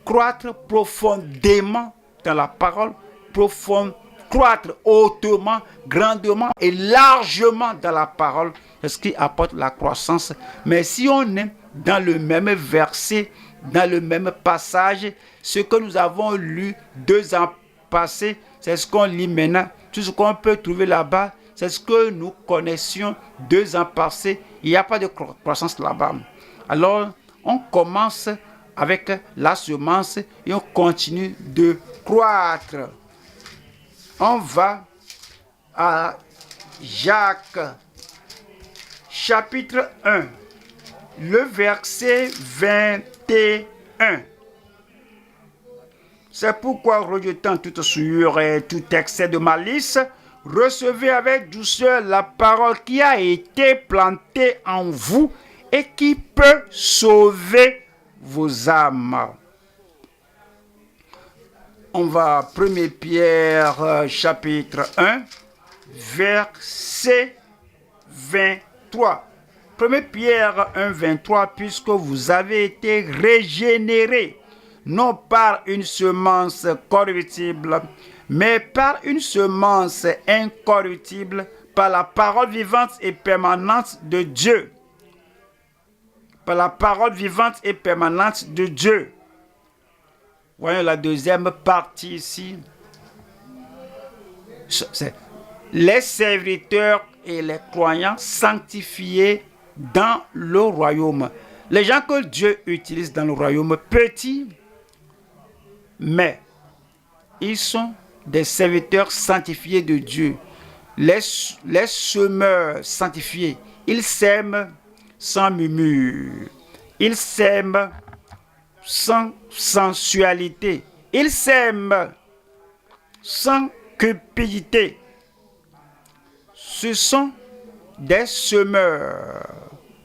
Croître profondément dans la parole, croître hautement, grandement et largement dans la parole. C'est ce qui apporte la croissance. Mais si on est dans le même verset, dans le même passage, ce que nous avons lu 2 ans passé, c'est ce qu'on lit maintenant. Tout ce qu'on peut trouver là-bas, c'est ce que nous connaissions 2 ans passés. Il n'y a pas de croissance là-bas. Alors, on commence avec la semence et on continue de croître. On va à Jacques, chapitre 1, le verset 21. C'est pourquoi, rejetant toute souillure et tout excès de malice, recevez avec douceur la parole qui a été plantée en vous et qui peut sauver vos âmes. On va 1 Pierre chapitre 1, verset 23. 1 Pierre 1, 23, puisque vous avez été régénérés, non par une semence corruptible, mais par une semence incorruptible, par la parole vivante et permanente de Dieu. Par la parole vivante et permanente de Dieu. Voyons la deuxième partie ici. C'est les serviteurs et les croyants sanctifiés dans le royaume. Les gens que Dieu utilise dans le royaume petit, mais ils sont des serviteurs sanctifiés de Dieu. Les semeurs sanctifiés, ils sèment sans murmure. Ils sèment sans sensualité. Ils sèment sans cupidité. Ce sont des semeurs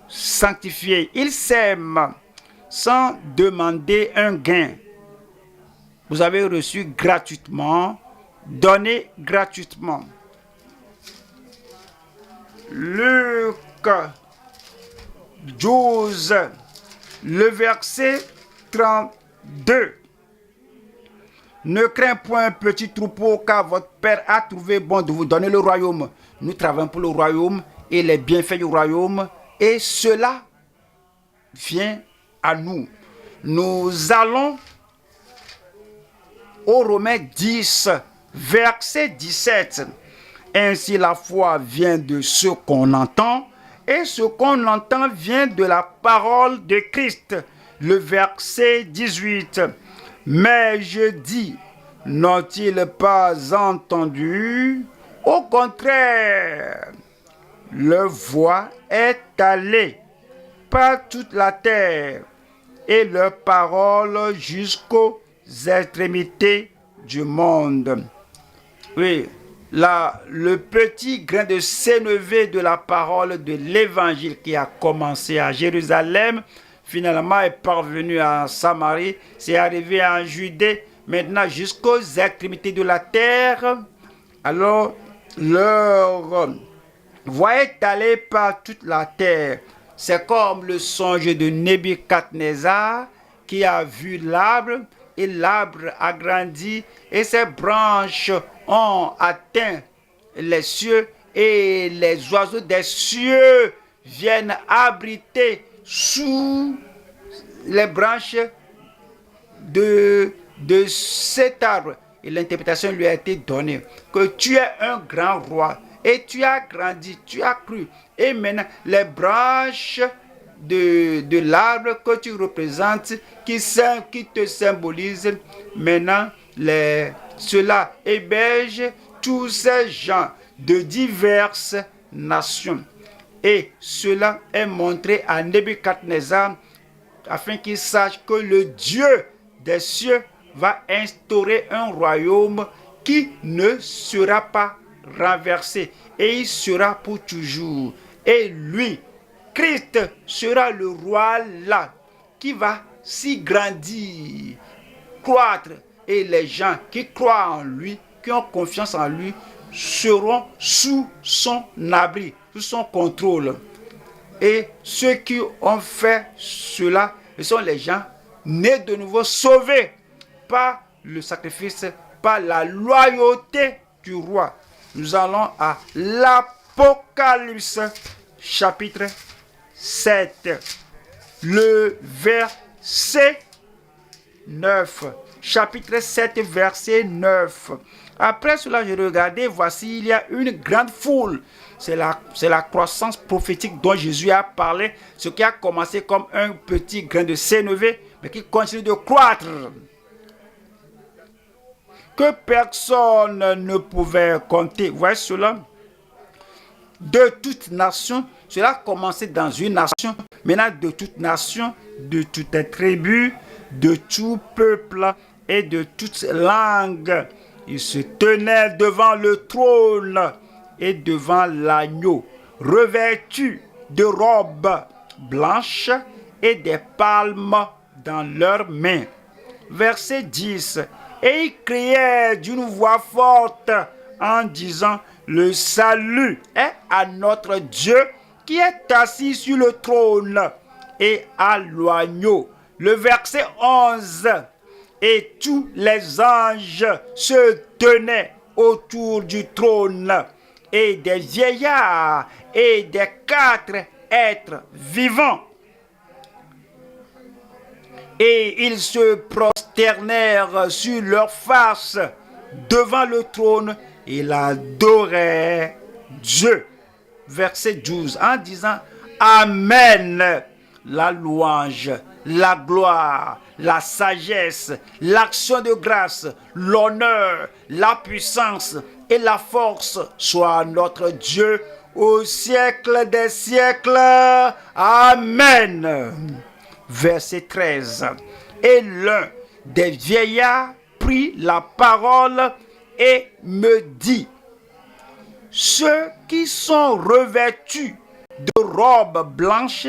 sanctifiés. Ils sèment sans demander un gain. Vous avez reçu gratuitement, donné gratuitement. Luc 12, le verset 32. Ne crains point, petit troupeau, car votre Père a trouvé bon de vous donner le royaume. Nous travaillons pour le royaume et les bienfaits du royaume, et cela vient à nous. Nous allons au Romains 10, verset 17. Ainsi la foi vient de ce qu'on entend, et ce qu'on entend vient de la parole de Christ. Le verset 18. Mais je dis, n'ont-ils pas entendu? Au contraire, leur voix est allée par toute la terre, et leur parole jusqu'aux extrémités du monde. Oui, là, le petit grain de sénévé de la parole de l'évangile qui a commencé à Jérusalem, finalement est parvenu à Samarie, c'est arrivé en Judée, maintenant jusqu'aux extrémités de la terre. Alors, leur voix est allée par toute la terre. C'est comme le songe de Nebuchadnezzar qui a vu l'arbre, et l'arbre a grandi, et ses branches ont atteint les cieux, et les oiseaux des cieux viennent abriter sous les branches de cet arbre. Et l'interprétation lui a été donnée que tu es un grand roi et tu as grandi, tu as cru. Et maintenant, les branches de l'arbre que tu représentes, qui te symbolisent, maintenant, cela héberge tous ces gens de diverses nations. Et cela est montré à Nebuchadnezzar afin qu'il sache que le Dieu des cieux va instaurer un royaume qui ne sera pas renversé et il sera pour toujours. Et lui, Christ, sera le roi là qui va s'y grandir, croître, et les gens qui croient en lui, qui ont confiance en lui, seront sous son abri, sous son contrôle. Et ceux qui ont fait cela, ce sont les gens nés de nouveau, sauvés par le sacrifice, par la loyauté du roi. Nous allons à l'Apocalypse, chapitre 7, le verset 9. chapitre 7, verset 9. Après cela, je regardais, voici, il y a une grande foule. C'est la croissance prophétique dont Jésus a parlé, ce qui a commencé comme un petit grain de sénévé, mais qui continue de croître. Que personne ne pouvait compter. Vous voyez cela? De toute nation, cela a commencé dans une nation, maintenant de toute nation, de toute tribu, de tout peuple et de toute langue. Ils se tenaient devant le trône et devant l'agneau, revêtus de robes blanches et des palmes dans leurs mains. Verset 10. Et ils criaient d'une voix forte en disant: le salut est à notre Dieu qui est assis sur le trône et à l'agneau. Le verset 11. Et tous les anges se tenaient autour du trône, et des vieillards et des 4 êtres vivants. Et ils se prosternèrent sur leurs faces devant le trône et ils adoraient Dieu. Verset 12, en disant: Amen. La louange, la gloire, la sagesse, l'action de grâce, l'honneur, la puissance et la force soient à notre Dieu au siècle des siècles. Amen. Verset 13. Et l'un des vieillards prit la parole et me dit: ceux qui sont revêtus de robes blanches,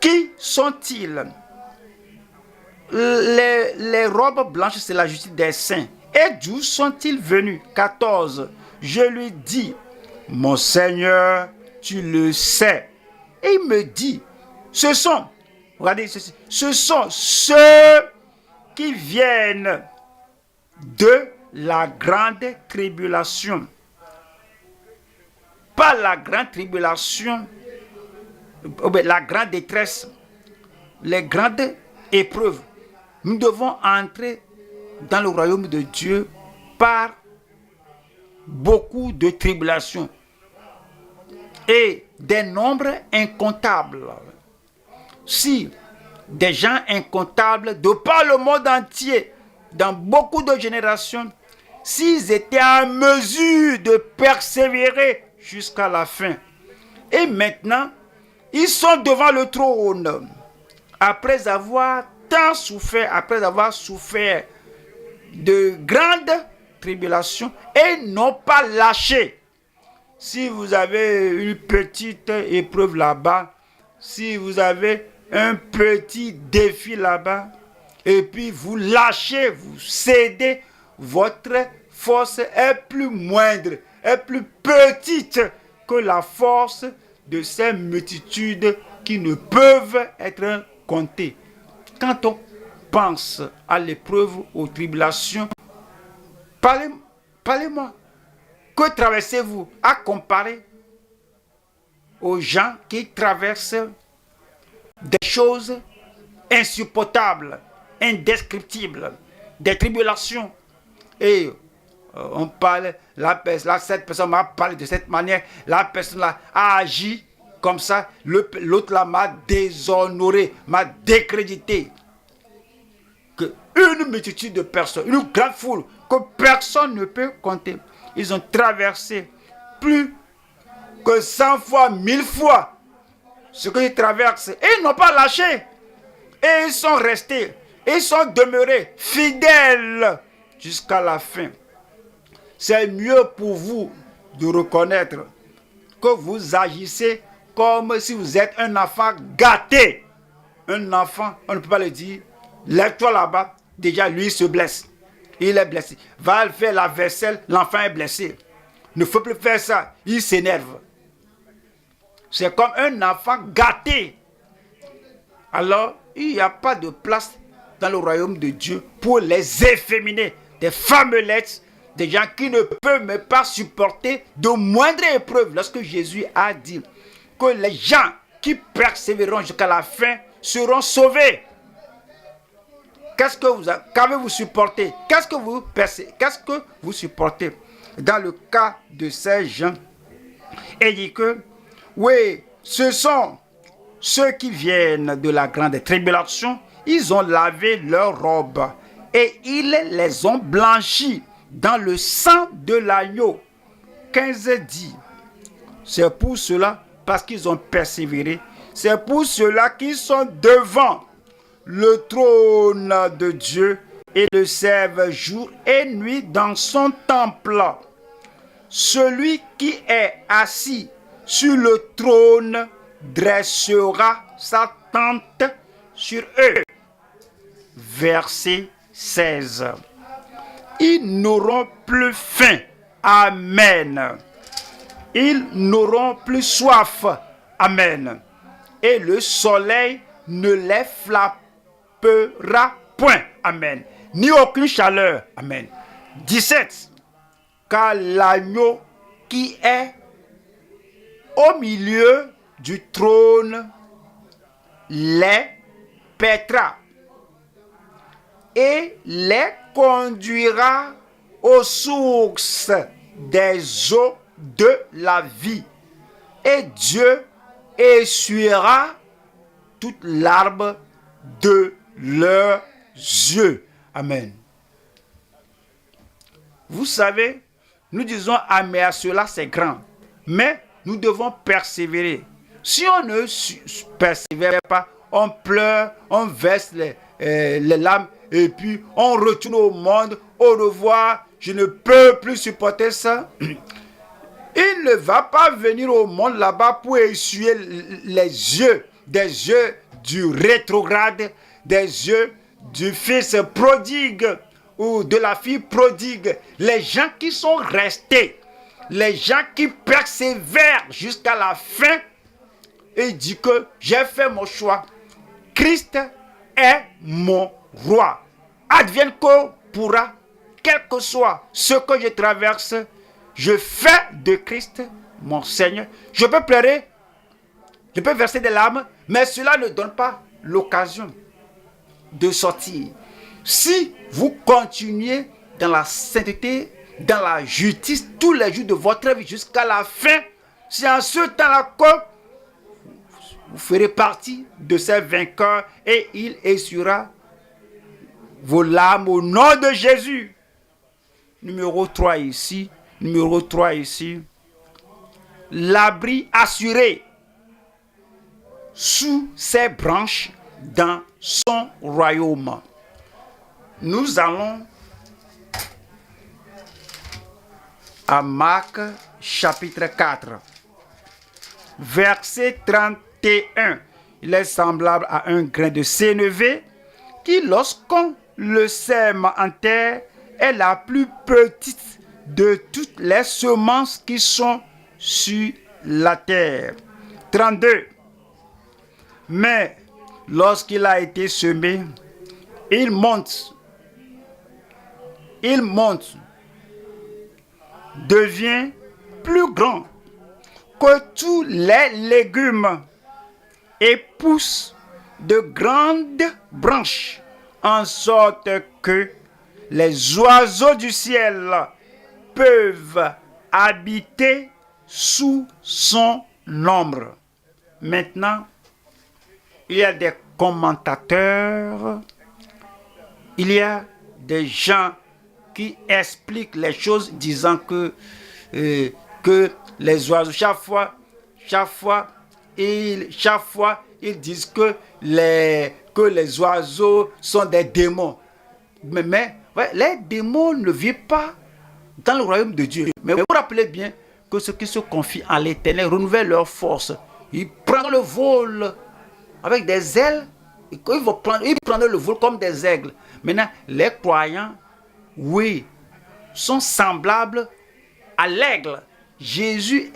qui sont-ils? Les robes blanches, c'est la justice des saints. Et d'où sont-ils venus? 14. Je lui dis: mon Seigneur, tu le sais. Et il me dit: ce sont, regardez ceci, ce sont ceux qui viennent de la grande tribulation. Pas la grande tribulation, la grande détresse, les grandes épreuves. Nous devons entrer dans le royaume de Dieu par beaucoup de tribulations et des nombres incomptables. Si des gens incomptables de par le monde entier, dans beaucoup de générations, s'ils étaient en mesure de persévérer jusqu'à la fin, et maintenant, ils sont devant le trône, après avoir tant souffert, après avoir souffert de grandes tribulations, et n'ont pas lâché. Si vous avez une petite épreuve là-bas, si vous avez un petit défi là-bas, et puis vous lâchez, vous cédez, votre force est plus moindre, est plus petite que la force de ces multitudes qui ne peuvent être comptées. Quand on pense à l'épreuve, aux tribulations, parlez-moi. Que traversez-vous à comparer aux gens qui traversent des choses insupportables, indescriptibles, des tribulations? Et on parle, cette personne m'a parlé de cette manière, la personne là a agi comme ça, l'autre là m'a déshonoré, m'a décrédité. Que une multitude de personnes, une grande foule que personne ne peut compter, ils ont traversé plus que 100 fois, 1000 fois ce qu'ils traversent, et ils n'ont pas lâché, et ils sont restés, et ils sont demeurés fidèles jusqu'à la fin. C'est mieux pour vous de reconnaître que vous agissez comme si vous êtes un enfant gâté. Un enfant, on ne peut pas le dire, lève-toi là-bas, déjà lui se blesse. Il est blessé. Va faire la vaisselle, l'enfant est blessé. Ne faut plus faire ça, il s'énerve. C'est comme un enfant gâté. Alors, il n'y a pas de place dans le royaume de Dieu pour les efféminés, des femmelettes, des gens qui ne peuvent même pas supporter de moindres épreuves. Lorsque Jésus a dit que les gens qui persévéreront jusqu'à la fin seront sauvés. Qu'avez-vous supporté? Qu'est-ce que vous supportez? Dans le cas de ces gens, il dit que, oui, ce sont ceux qui viennent de la grande tribulation, ils ont lavé leurs robes et ils les ont blanchis dans le sang de l'agneau. 15 dit, c'est pour cela, parce qu'ils ont persévéré, c'est pour cela qu'ils sont devant le trône de Dieu et le servent jour et nuit dans son temple. Celui qui est assis sur le trône dressera sa tente sur eux. Verset 16. Ils n'auront plus faim. Amen. Ils n'auront plus soif. Amen. Et le soleil ne les frappera point. Amen. Ni aucune chaleur. Amen. 17. Car l'agneau qui est au milieu du trône les paîtra et les conduira aux sources des eaux de la vie. Et Dieu essuiera toute larme de leurs yeux. Amen. Vous savez, nous disons amen à cela, c'est grand. Mais nous devons persévérer. Si on ne persévère pas, on pleure, on verse les larmes et puis on retourne au monde. Au revoir, je ne peux plus supporter ça. Il ne va pas venir au monde là-bas pour essuyer les yeux, des yeux du rétrograde, des yeux du fils prodigue ou de la fille prodigue. Les gens qui sont restés, les gens qui persévèrent jusqu'à la fin, et il dit que j'ai fait mon choix. Christ est mon roi. Advienne que pourra, quel que soit ce que je traverse, je fais de Christ mon Seigneur. Je peux pleurer, je peux verser des larmes, mais cela ne donne pas l'occasion de sortir. Si vous continuez dans la sainteté, dans la justice, tous les jours de votre vie jusqu'à la fin, c'est en ce temps-là que vous ferez partie de ces vainqueurs et il essuiera vos larmes au nom de Jésus. Numéro 3 ici. Numéro 3 ici. L'abri assuré sous ses branches dans son royaume. Nous allons à Marc chapitre 4, verset 31. Il est semblable à un grain de sénévé qui, lorsqu'on le sème en terre, est la plus petite de toutes les semences qui sont sur la terre. 32. Mais lorsqu'il a été semé, il monte, devient plus grand que tous les légumes et pousse de grandes branches, en sorte que les oiseaux du ciel peuvent habiter sous son ombre. Maintenant, il y a des commentateurs, il y a des gens qui expliquent les choses disant que les oiseaux, chaque fois, ils disent que les oiseaux sont des démons. Mais les démons ne vivent pas dans le royaume de Dieu. Mais vous vous rappelez bien que ceux qui se confient à l'Éternel renouvellent leur force. Ils prennent le vol avec des ailes. Ils prennent le vol comme des aigles. Maintenant, les croyants, oui, sont semblables à l'aigle. Jésus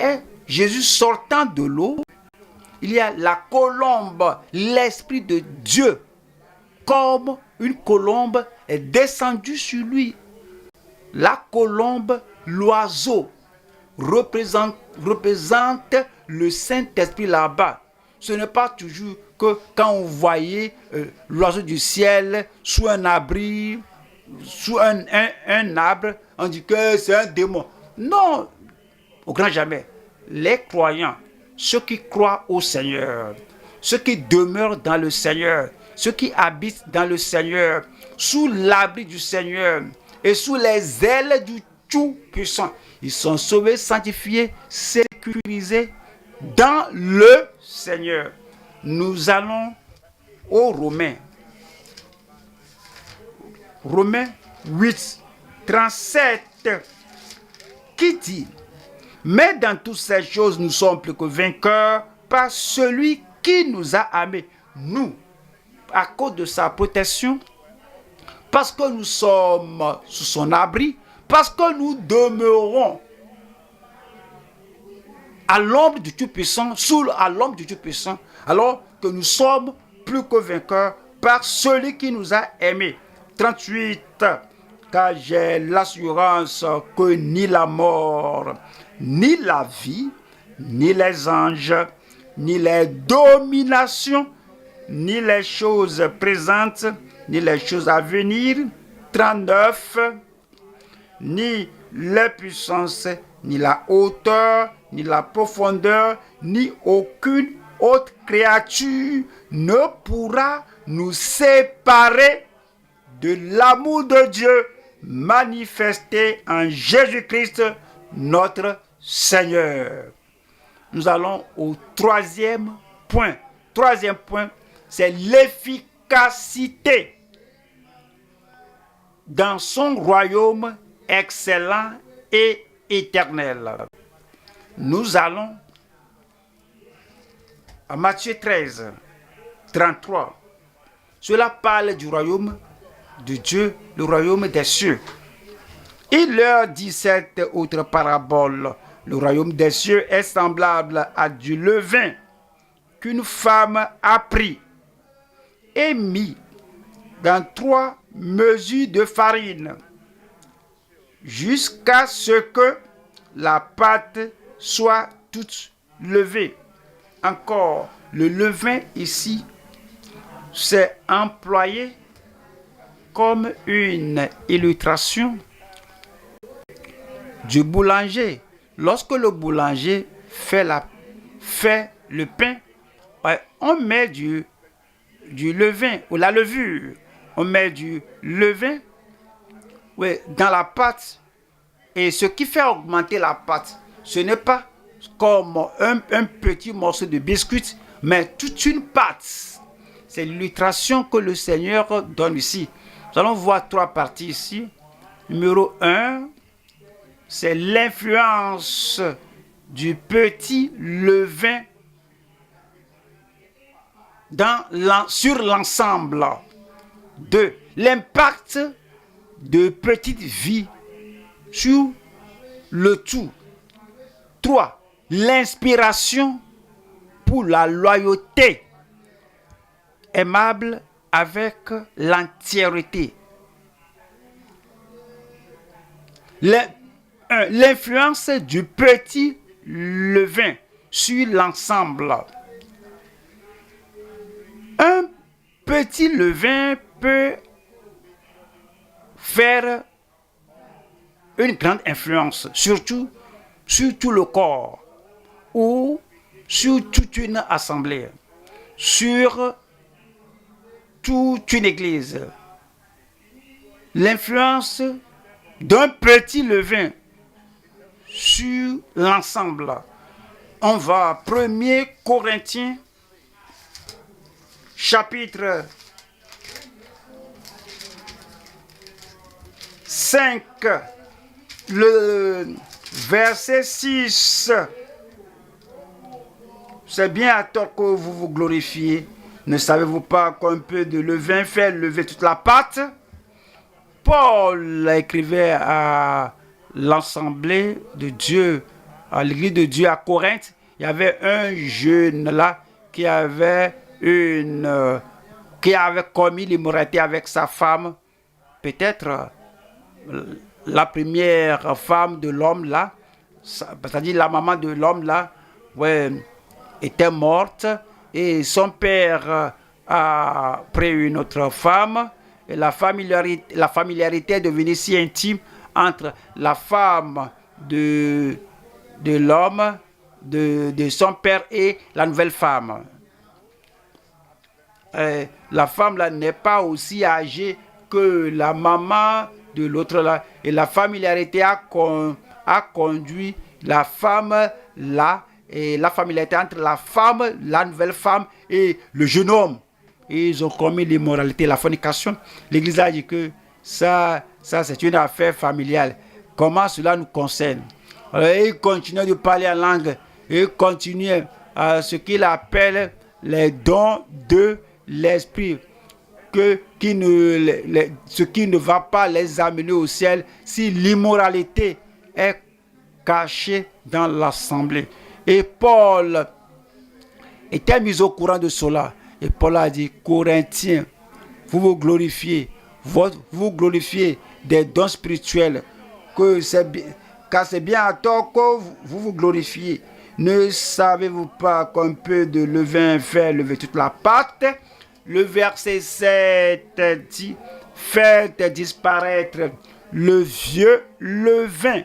sortant de l'eau. Il y a la colombe, l'Esprit de Dieu, comme une colombe est descendue sur lui. La colombe, l'oiseau, représente le Saint-Esprit là-bas. Ce n'est pas toujours que quand on voyait l'oiseau du ciel sous un abri, sous un arbre, on dit que c'est un démon. Non, au grand jamais. Les croyants, ceux qui croient au Seigneur, ceux qui demeurent dans le Seigneur, ceux qui habitent dans le Seigneur, sous l'abri du Seigneur et sous les ailes du Tout-Puissant, ils sont sauvés, sanctifiés, sécurisés dans le Seigneur. Nous allons aux Romains. Romains 8, 37, qui dit: mais dans toutes ces choses, nous sommes plus que vainqueurs par celui qui nous a aimés. Nous, à cause de sa protection, parce que nous sommes sous son abri, parce que nous demeurons à l'ombre du Tout-Puissant, à l'ombre du Tout-Puissant, alors que nous sommes plus que vainqueurs par celui qui nous a aimés. 38, car j'ai l'assurance que ni la mort, ni la vie, ni les anges, ni les dominations, ni les choses présentes, ni les choses à venir. 39, ni les puissances, ni la hauteur, ni la profondeur, ni aucune autre créature ne pourra nous séparer de l'amour de Dieu manifesté en Jésus-Christ, notre Seigneur. Nous allons au troisième point. Troisième point, c'est l'efficacité dans son royaume excellent et éternel. Nous allons à Matthieu 13, 33. Cela parle du royaume de Dieu, le royaume des cieux. Il leur dit cette autre parabole. Le royaume des cieux est semblable à du levain qu'une femme a pris et mis dans 3 mesures de farine jusqu'à ce que la pâte soit toute levée. Encore, le levain ici, c'est employé comme une illustration du boulanger. Lorsque le boulanger fait le pain, on met du levain ou la levure. On met du levain dans la pâte. Et ce qui fait augmenter la pâte, ce n'est pas comme un petit morceau de biscuit, mais toute une pâte. C'est l'illustration que le Seigneur donne ici. Nous allons voir 3 parties ici. Numéro 1, c'est l'influence du petit levain sur l'ensemble. 2, l'impact de petite vie sur le tout. 3, l'inspiration pour la loyauté aimable avec l'entièreté. L'influence du petit levain sur l'ensemble. Un petit levain peut faire une grande influence, surtout sur tout le corps ou sur toute une assemblée, sur toute une église. L'influence d'un petit levain sur l'ensemble. On va à 1 Corinthiens chapitre 5, le verset 6. C'est bien à tort que vous vous glorifiez. Ne savez-vous pas qu'un peu de levain fait lever toute la pâte? Paul écrivait à l'assemblée de Dieu, à l'église de Dieu à Corinthe. Il y avait un jeune là qui avait commis l'immoralité avec sa femme. Peut-être la première femme de l'homme là, c'est-à-dire la maman de l'homme là, était morte. et son père a pris une autre femme. Et la familiarité est devenue si intime entre la femme de l'homme, de son père et la nouvelle femme. La femme là n'est pas aussi âgée que la maman de l'autre là. Et la familiarité a conduit la femme là, et la familiarité entre la femme, la nouvelle femme et le jeune homme. Et ils ont commis l'immoralité, la fornication. L'Église a dit que ça c'est une affaire familiale. Comment cela nous concerne? Alors, il continue de parler en langue. Il continue à ce qu'il appelle les dons de l'esprit. Ce qui ne va pas les amener au ciel si l'immoralité est cachée dans l'assemblée. Et Paul était mis au courant de cela. Et Paul a dit, Corinthiens, vous vous glorifiez des dons spirituels, car c'est bien à tort que vous vous glorifiez. Ne savez-vous pas qu'un peu de levain fait lever toute la pâte? Le verset 7 dit, faites disparaître le vieux levain,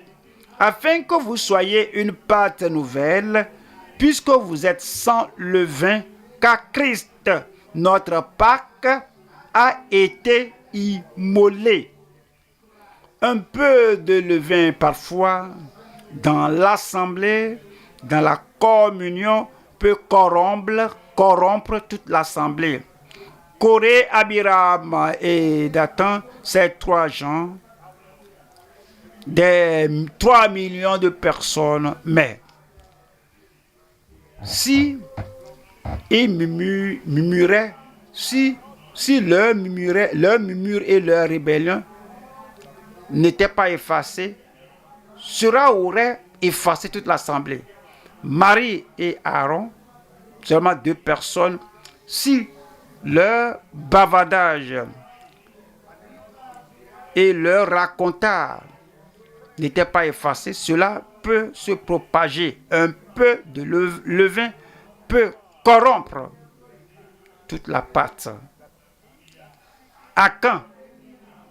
afin que vous soyez une pâte nouvelle, puisque vous êtes sans levain, car Christ, notre Pâque, a été immolé. Un peu de levain parfois dans l'assemblée, dans la communion, peut corrompre toute l'assemblée. Corée, Abiram et Dathan, ces 3 gens, des 3 millions de personnes, mais si ils murmuraient, si leur murmure et leur rébellion n'étaient pas effacés, cela aurait effacé toute l'assemblée. Marie et Aaron, seulement 2 personnes, si leur bavardage et leur racontage n'étaient pas effacés, cela peut se propager. Un peu de levain peut corrompre toute la pâte. Akan,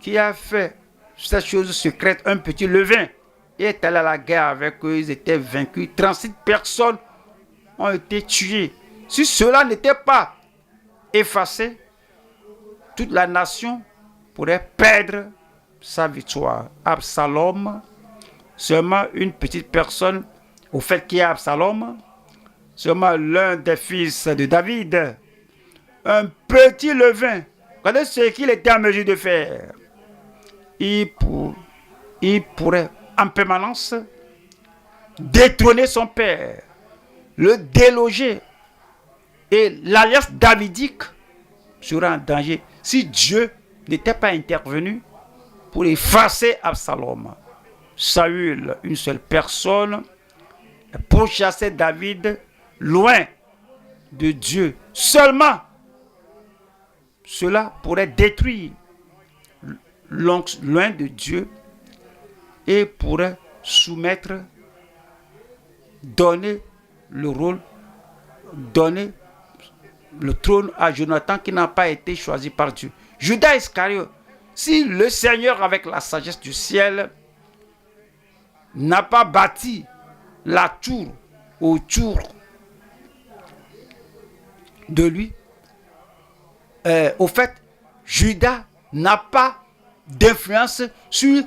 qui a fait cette chose secrète, un petit levain, et est allé à la guerre avec eux, ils étaient vaincus. 36 personnes ont été tuées. Si cela n'était pas effacé, toute la nation pourrait perdre sa victoire. Absalom, seulement une petite personne, au fait qu'il y a Absalom, seulement l'un des fils de David, un petit levain. Regardez ce qu'il était en mesure de faire. Il pourrait en permanence détrôner son père, le déloger, et l'alliance davidique sera en danger si Dieu n'était pas intervenu pour effacer Absalom. Saül, une seule personne, pourchassait David loin de Dieu. Seulement, cela pourrait détruire loin de Dieu et pourrait soumettre, donner le rôle, donner le trône à Jonathan qui n'a pas été choisi par Dieu. Judas Iscariote, si le Seigneur avec la sagesse du ciel n'a pas bâti la tour autour de lui, au fait, Judas n'a pas d'influence sur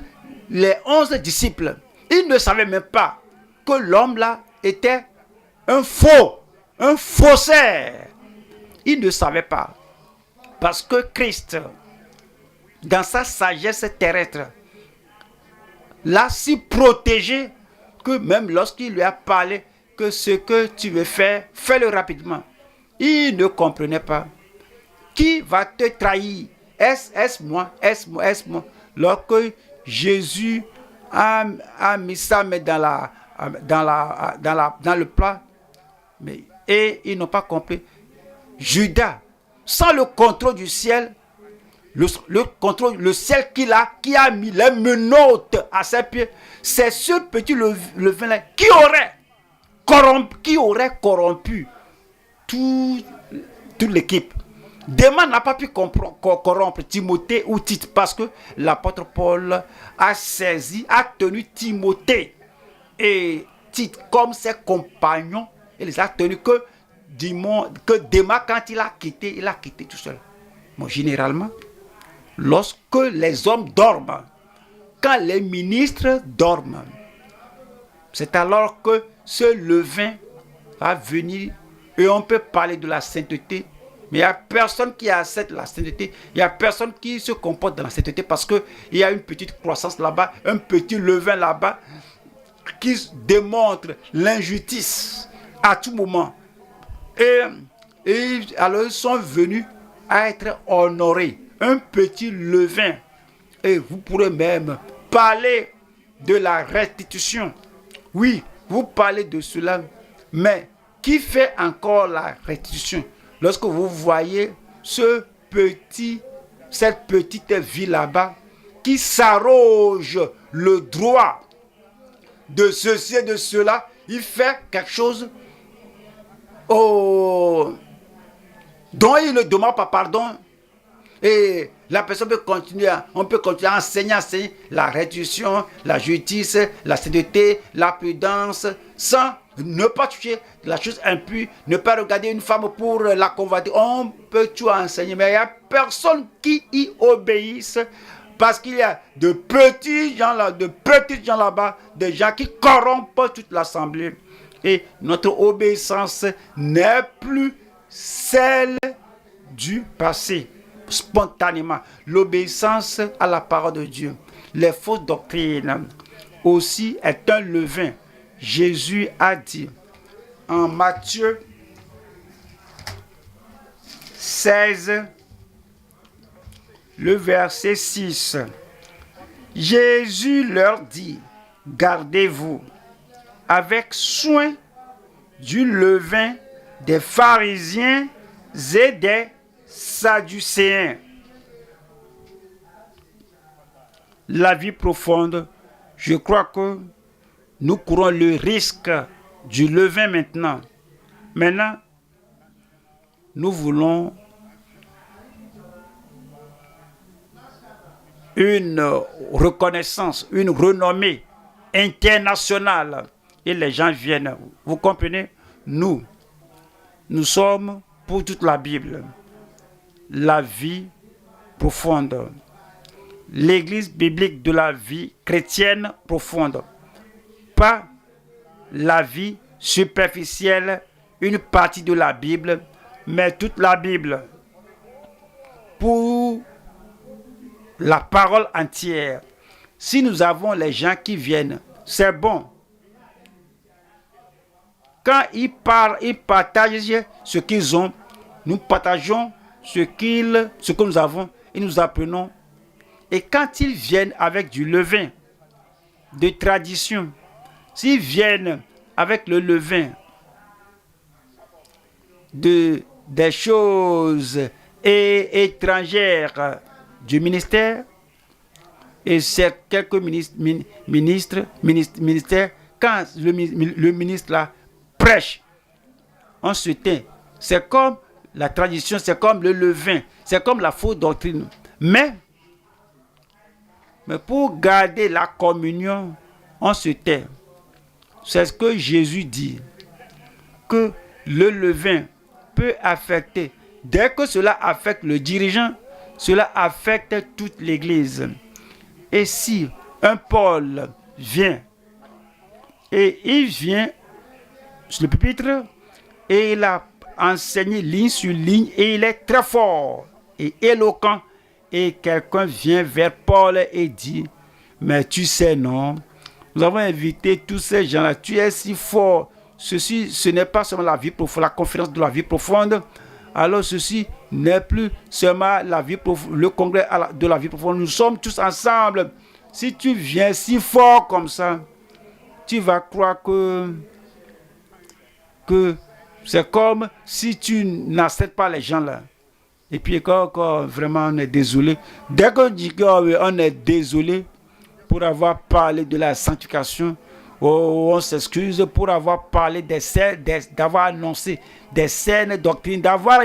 les 11 disciples. Il ne savait même pas que l'homme là était un faussaire. Il ne savait pas. Parce que Christ, dans sa sagesse terrestre, l'a si protégé que même lorsqu'il lui a parlé que ce que tu veux faire, fais-le rapidement. Il ne comprenait pas. Qui va te trahir? Est-ce moi? Lorsque Jésus a mis sa main dans le plat, et ils n'ont pas compris. Judas, sans le contrôle du ciel, le ciel qui a mis les menottes à ses pieds, c'est ce petit levain là qui aurait corrompu toute l'équipe. Démas n'a pas pu corrompre Timothée ou Tite parce que l'apôtre Paul a saisi, a tenu Timothée et Tite comme ses compagnons. Il les a tenus que Démas, quand il a quitté tout seul. Bon, généralement, lorsque les hommes dorment, quand les ministres dorment, c'est alors que ce levain va venir et on peut parler de la sainteté. Mais il n'y a personne qui accepte la sainteté. Il n'y a personne qui se comporte dans la sainteté parce qu'il y a une petite croissance là-bas, un petit levain là-bas qui démontre l'injustice à tout moment. Et alors ils sont venus à être honorés. Un petit levain. Et vous pourrez même parler de la restitution. Oui, vous parlez de cela. Mais qui fait encore la restitution? Lorsque vous voyez cette petite ville là-bas qui s'arroge le droit de ceci et de cela, il fait quelque chose dont il ne demande pas pardon. Et la personne peut continuer, on peut continuer à enseigner la restitution, la justice, la sainteté, la prudence, sans ne pas toucher la chose impure, ne pas regarder une femme pour la convoiter. On peut tout enseigner, mais il n'y a personne qui y obéisse parce qu'il y a de petits gens là-bas, des gens qui corrompent toute l'assemblée. Et notre obéissance n'est plus celle du passé. Spontanément, l'obéissance à la parole de Dieu. Les fausses doctrines aussi est un levain. Jésus a dit en Matthieu 16, le verset 6, Jésus leur dit, gardez-vous avec soin du levain des pharisiens et des Sadducéens. La vie profonde, je crois que nous courons le risque du levain maintenant. Maintenant, nous voulons une reconnaissance, une renommée internationale. Et les gens viennent. Vous comprenez? Nous sommes pour toute la Bible. La vie profonde. L'église biblique de la vie chrétienne profonde. Pas la vie superficielle, une partie de la Bible, mais toute la Bible. Pour la parole entière. Si nous avons les gens qui viennent, c'est bon. Quand ils parlent, ils partagent ce qu'ils ont, nous partageons ce que nous avons et nous apprenons. Et quand ils viennent avec du levain de tradition, s'ils viennent avec le levain des choses étrangères du ministère, et c'est quelques ministères, quand le ministre là prêche, on se tait. C'est comme la tradition, c'est comme le levain, c'est comme la fausse doctrine. Mais pour garder la communion, on se tait. C'est ce que Jésus dit, que le levain peut affecter. Dès que cela affecte le dirigeant, cela affecte toute l'Église. Et si un Paul vient, et il vient sur le pupitre, et il a enseigné ligne sur ligne, et il est très fort et éloquent, et quelqu'un vient vers Paul et dit, mais tu sais non, nous avons invité tous ces gens-là, tu es si fort, ce n'est pas seulement la vie profonde, la conférence de la vie profonde, alors ceci n'est plus seulement la vie profonde, le congrès de la vie profonde, nous sommes tous ensemble. Si tu viens si fort comme ça, tu vas croire que c'est comme si tu n'acceptes pas les gens là. Et puis quand vraiment on est désolé, dès qu'on dit qu'on est désolé pour avoir parlé de la sanctification, on s'excuse pour avoir parlé d'avoir annoncé des saines doctrines, d'avoir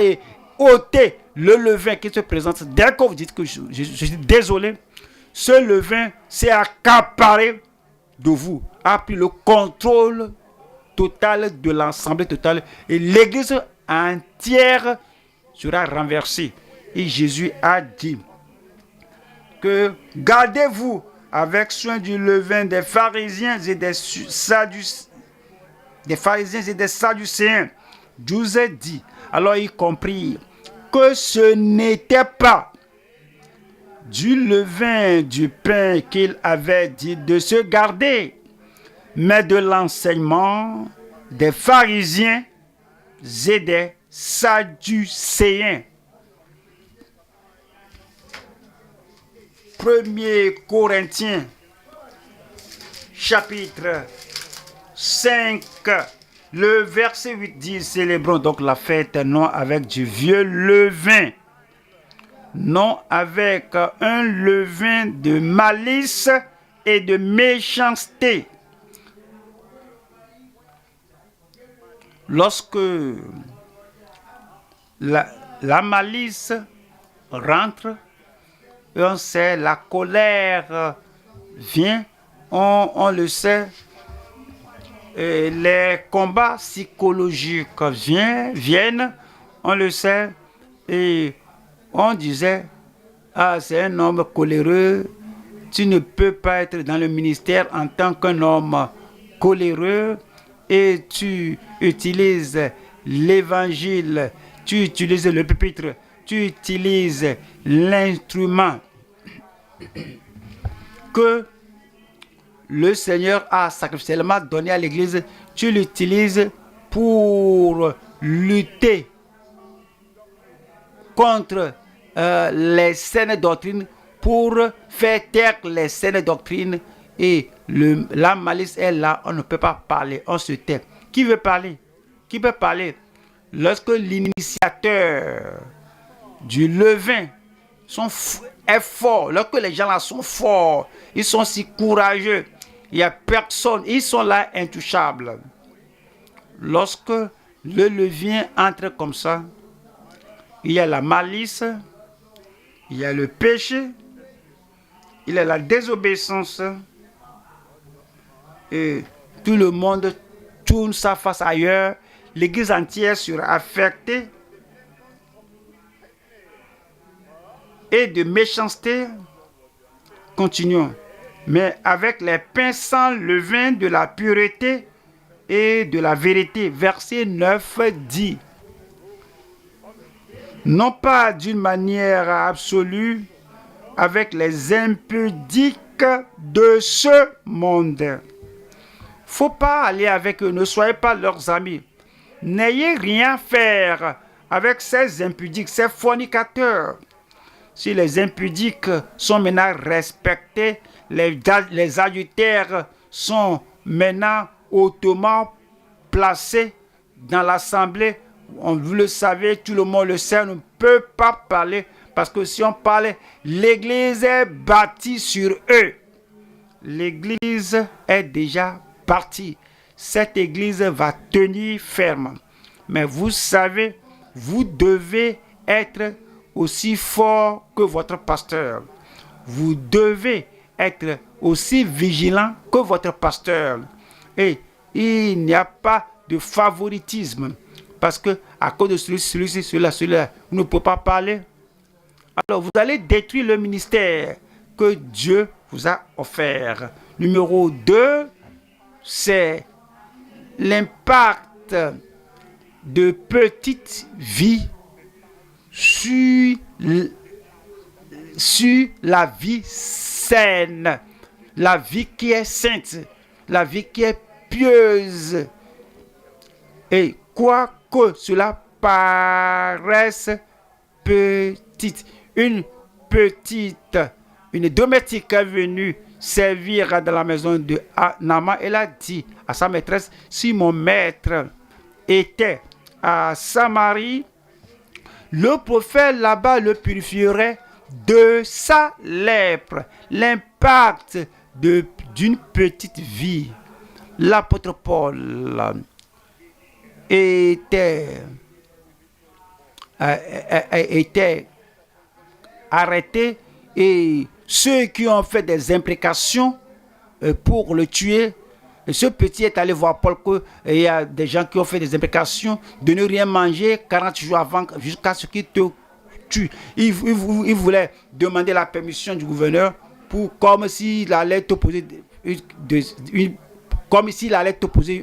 ôter le levain qui se présente. Dès que vous dites que je suis désolé, ce levain s'est accaparé de vous, a pris le contrôle total de l'assemblée totale et l'église entière sera renversée. Et Jésus a dit que gardez-vous avec soin du levain des pharisiens et des Sadducéens. 12 dit, alors ils comprirent que ce n'était pas du levain du pain qu'il avait dit de se garder, mais de l'enseignement des pharisiens et des Sadducéens. 1er Corinthiens, chapitre 5, le verset 8 dit, célébrons donc la fête non avec du vieux levain, non avec un levain de malice et de méchanceté. Lorsque la malice rentre, on sait, la colère vient, on le sait, et les combats psychologiques viennent, on le sait, et on disait, ah, c'est un homme coléreux, tu ne peux pas être dans le ministère en tant qu'un homme coléreux, et tu utilises l'évangile, tu utilises le pupitre, tu utilises l'instrument que le Seigneur a sacrificiellement donné à l'Église, tu l'utilises pour lutter contre les saines doctrines, pour faire taire les saines doctrines, et la malice est là, on ne peut pas parler, on se tait. Qui veut parler? Qui peut parler? Lorsque l'initiateur du levain est fort, lorsque les gens là sont forts, ils sont si courageux, il n'y a personne, ils sont là intouchables. Lorsque le levain entre comme ça, il y a la malice, il y a le péché, il y a la désobéissance, et tout le monde tourne sa face ailleurs, l'église entière sera affectée, et de méchanceté. Continuons. Mais avec les pains sans levain de la pureté et de la vérité. Verset 9 dit, non pas d'une manière absolue avec les impudiques de ce monde. Faut pas aller avec eux, ne soyez pas leurs amis. N'ayez rien à faire avec ces impudiques, ces fornicateurs. Si les impudiques sont maintenant respectés, les adultères sont maintenant hautement placés dans l'assemblée. Vous le savez, tout le monde le sait, on ne peut pas parler parce que si on parle, l'église est bâtie sur eux. L'église est déjà partie. Cette église va tenir ferme. Mais vous savez, vous devez être aussi fort que votre pasteur. Vous devez être aussi vigilant que votre pasteur. Et il n'y a pas de favoritisme. Parce que à cause de celui-ci, celui-là, vous ne pouvez pas parler. Alors vous allez détruire le ministère que Dieu vous a offert. Numéro 2, c'est l'impact de petite vie sur la vie saine, la vie qui est sainte, la vie qui est pieuse. Et quoi que cela paraisse petite, une domestique est venue servir dans la maison de Naaman. Elle a dit à sa maîtresse, si mon maître était à Samarie, le prophète là-bas le purifierait de sa lèpre. L'impact d'une petite vie. L'apôtre Paul était étaient arrêtés et ceux qui ont fait des imprécations pour le tuer. Et ce petit est allé voir Paul qu'il y a des gens qui ont fait des imprécations de ne rien manger 40 jours avant jusqu'à ce qu'il te tue. Il voulait demander la permission du gouverneur pour comme s'il allait te poser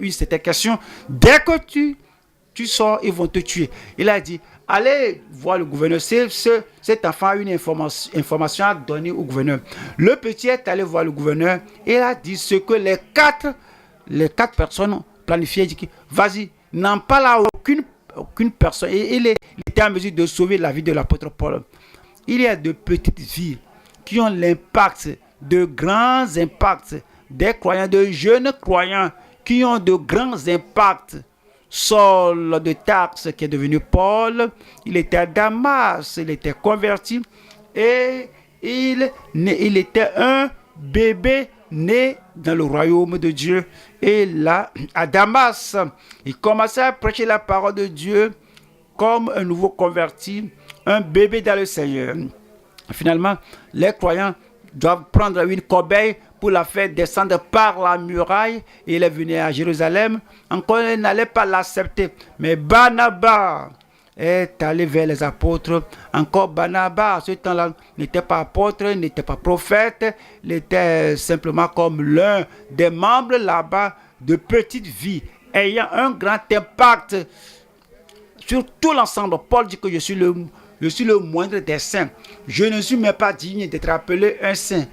une certaine question. Dès que tu sors, ils vont te tuer. Il a dit, allez voir le gouverneur. Cet enfant a une information à donner au gouverneur. Le petit est allé voir le gouverneur et il a dit ce que les quatre personnes planifiées. Il dit, vas-y, n'en parle à aucune personne. Et il était en mesure de sauver la vie de l'apôtre Paul. Il y a de petites vies qui ont l'impact, de grands impacts, des croyants, de jeunes croyants qui ont de grands impacts. Saul de Tarse qui est devenu Paul, il était à Damas, il était converti et il était un bébé né dans le royaume de Dieu. Et là, à Damas, il commençait à prêcher la parole de Dieu comme un nouveau converti, un bébé dans le Seigneur. Finalement, les croyants doivent prendre une corbeille pour la faire descendre par la muraille. Et il est venu à Jérusalem. Encore, il n'allait pas l'accepter. Mais Barnabas est allé vers les apôtres. Encore Barnabas, à ce temps-là, n'était pas apôtre, n'était pas prophète. Il était simplement comme l'un des membres là-bas de petite vie, ayant un grand impact sur tout l'ensemble. Paul dit que je suis le moindre des saints. Je ne suis même pas digne d'être appelé un saint.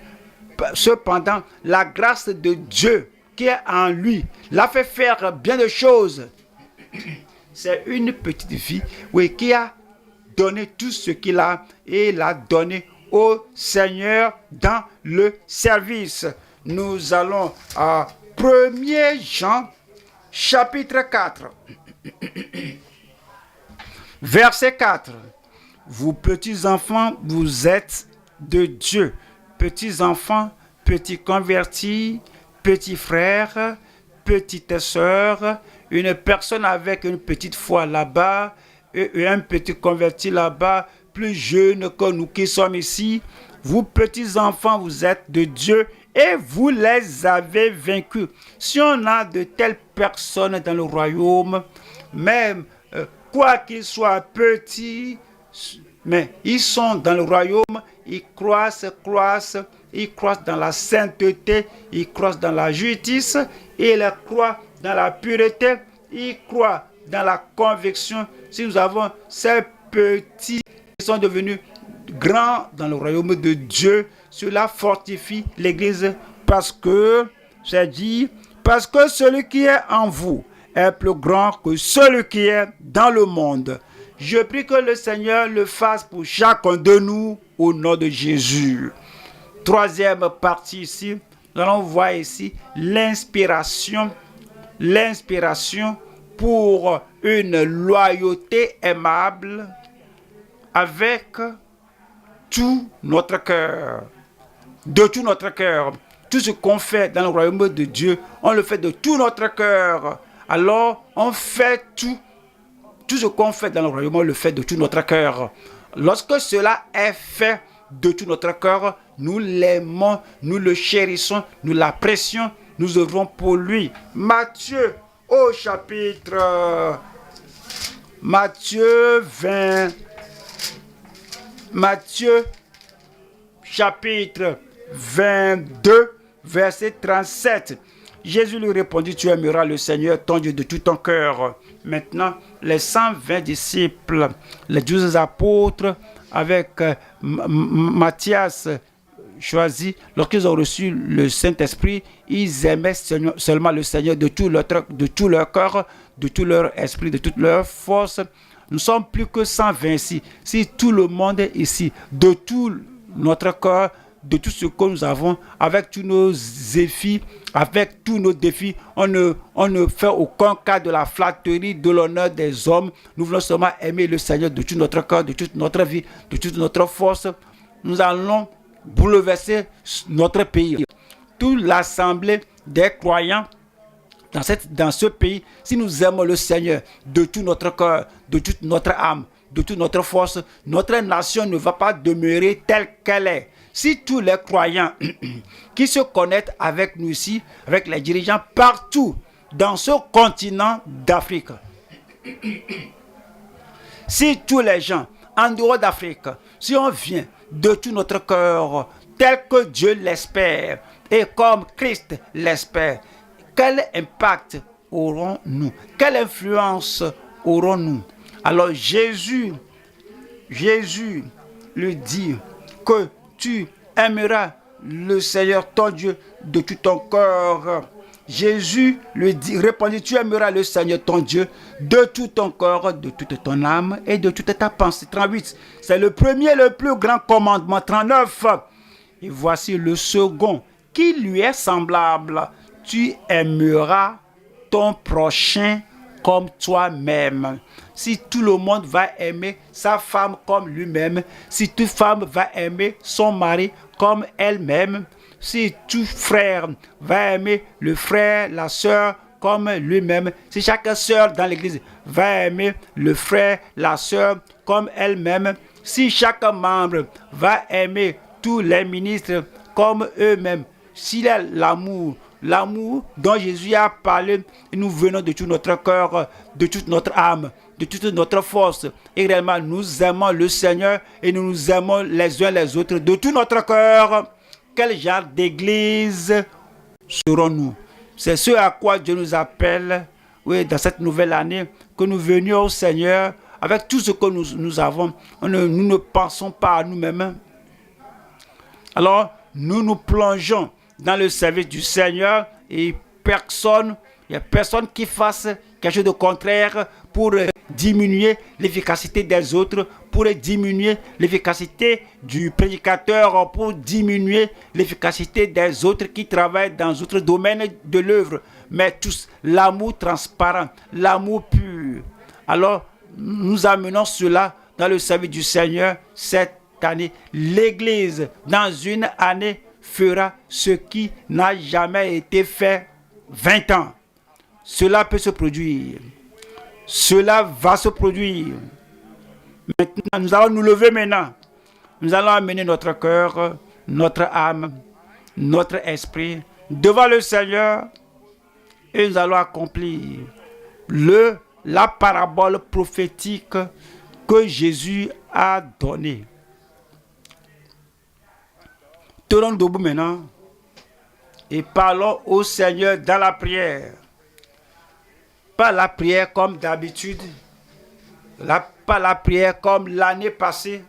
Cependant, la grâce de Dieu qui est en lui l'a fait faire bien de choses. C'est une petite vie, oui, qui a donné tout ce qu'il a et l'a donné au Seigneur dans le service. Nous allons à 1er Jean, chapitre 4, verset 4. Vous petits enfants, vous êtes de Dieu. Petits enfants, petits convertis, petits frères, petites sœurs, une personne avec une petite foi là-bas et un petit converti là-bas, plus jeune que nous qui sommes ici. Vous petits enfants, vous êtes de Dieu et vous les avez vaincus. Si on a de telles personnes dans le royaume, même quoi qu'ils soient petits, mais ils sont dans le royaume, ils croissent, ils croissent dans la sainteté, ils croissent dans la justice, ils croient dans la pureté, ils croient dans la conviction. Si nous avons ces petits qui sont devenus grands dans le royaume de Dieu, cela fortifie l'Église parce que, c'est dit, parce que celui qui est en vous est plus grand que celui qui est dans le monde. Je prie que le Seigneur le fasse pour chacun de nous au nom de Jésus. Troisième partie ici, nous allons voir ici l'inspiration pour une loyauté aimable avec tout notre cœur. De tout notre cœur. Tout ce qu'on fait dans le royaume de Dieu, on le fait de tout notre cœur. Alors, on fait tout ce qu'on fait dans le royaume, on le fait de tout notre cœur. Lorsque cela est fait de tout notre cœur, nous l'aimons, nous le chérissons, nous l'apprécions, nous œuvrons pour lui. Matthieu, au chapitre Matthieu 20, Matthieu chapitre 22, verset 37. Jésus lui répondit, tu aimeras le Seigneur ton Dieu de tout ton cœur. Maintenant, les 120 disciples, les 12 apôtres, avec Matthias choisi, lorsqu'ils ont reçu le Saint-Esprit, ils aimaient seulement le Seigneur de tout leur cœur, de tout leur esprit, de toute leur force. Nous sommes plus que 120 ici. Si tout le monde est ici, de tout notre cœur, de tout ce que nous avons, avec tous nos défis, avec tous nos défis, on ne fait aucun cas de la flatterie, de l'honneur des hommes. Nous voulons seulement aimer le Seigneur de tout notre cœur, de toute notre vie, de toute notre force. Nous allons bouleverser notre pays. Toute l'assemblée des croyants dans ce pays, si nous aimons le Seigneur de tout notre cœur, de toute notre âme, de toute notre force, notre nation ne va pas demeurer telle qu'elle est. Si tous les croyants qui se connectent avec nous ici, avec les dirigeants partout dans ce continent d'Afrique, si tous les gens en dehors d'Afrique, si on vient de tout notre cœur, tel que Dieu l'espère, et comme Christ l'espère, quel impact aurons-nous? Quelle influence aurons-nous? Alors Jésus lui dit que tu aimeras le Seigneur ton Dieu de tout ton cœur. Jésus lui dit, répondit, tu aimeras le Seigneur ton Dieu de tout ton corps, de toute ton âme et de toute ta pensée. 38, c'est le premier, le plus grand commandement. 39, et voici le second qui lui est semblable. Tu aimeras ton prochain comme toi-même. Si tout le monde va aimer sa femme comme lui-même, si toute femme va aimer son mari comme elle-même, si tout frère va aimer le frère, la sœur comme lui-même, si chaque sœur dans l'église va aimer le frère, la sœur comme elle-même, si chaque membre va aimer tous les ministres comme eux-mêmes, s'il y a l'amour dont Jésus a parlé, et nous venons de tout notre cœur, de toute notre âme, de toute notre force, et réellement nous aimons le Seigneur et nous nous aimons les uns les autres de tout notre cœur, quel genre d'église serons-nous? C'est ce à quoi Dieu nous appelle, oui, dans cette nouvelle année, que nous venions au Seigneur avec tout ce que nous avons. Nous ne pensons pas à nous-mêmes. Alors, nous nous plongeons dans le service du Seigneur et il n'y a personne qui fasse quelque chose de contraire pour diminuer l'efficacité des autres, pour diminuer l'efficacité du prédicateur, pour diminuer l'efficacité des autres qui travaillent dans d'autres domaines de l'œuvre. Mais tous, l'amour transparent, l'amour pur. Alors, nous amenons cela dans le service du Seigneur cette année. L'Église, dans une année, fera ce qui n'a jamais été fait 20 ans. Cela peut se produire. Cela va se produire. Maintenant, nous allons nous lever maintenant. Nous allons amener notre cœur, notre âme, notre esprit devant le Seigneur et nous allons accomplir la parabole prophétique que Jésus a donnée. Tenons debout maintenant et parlons au Seigneur dans la prière. Pas la prière comme d'habitude, pas la prière comme l'année passée,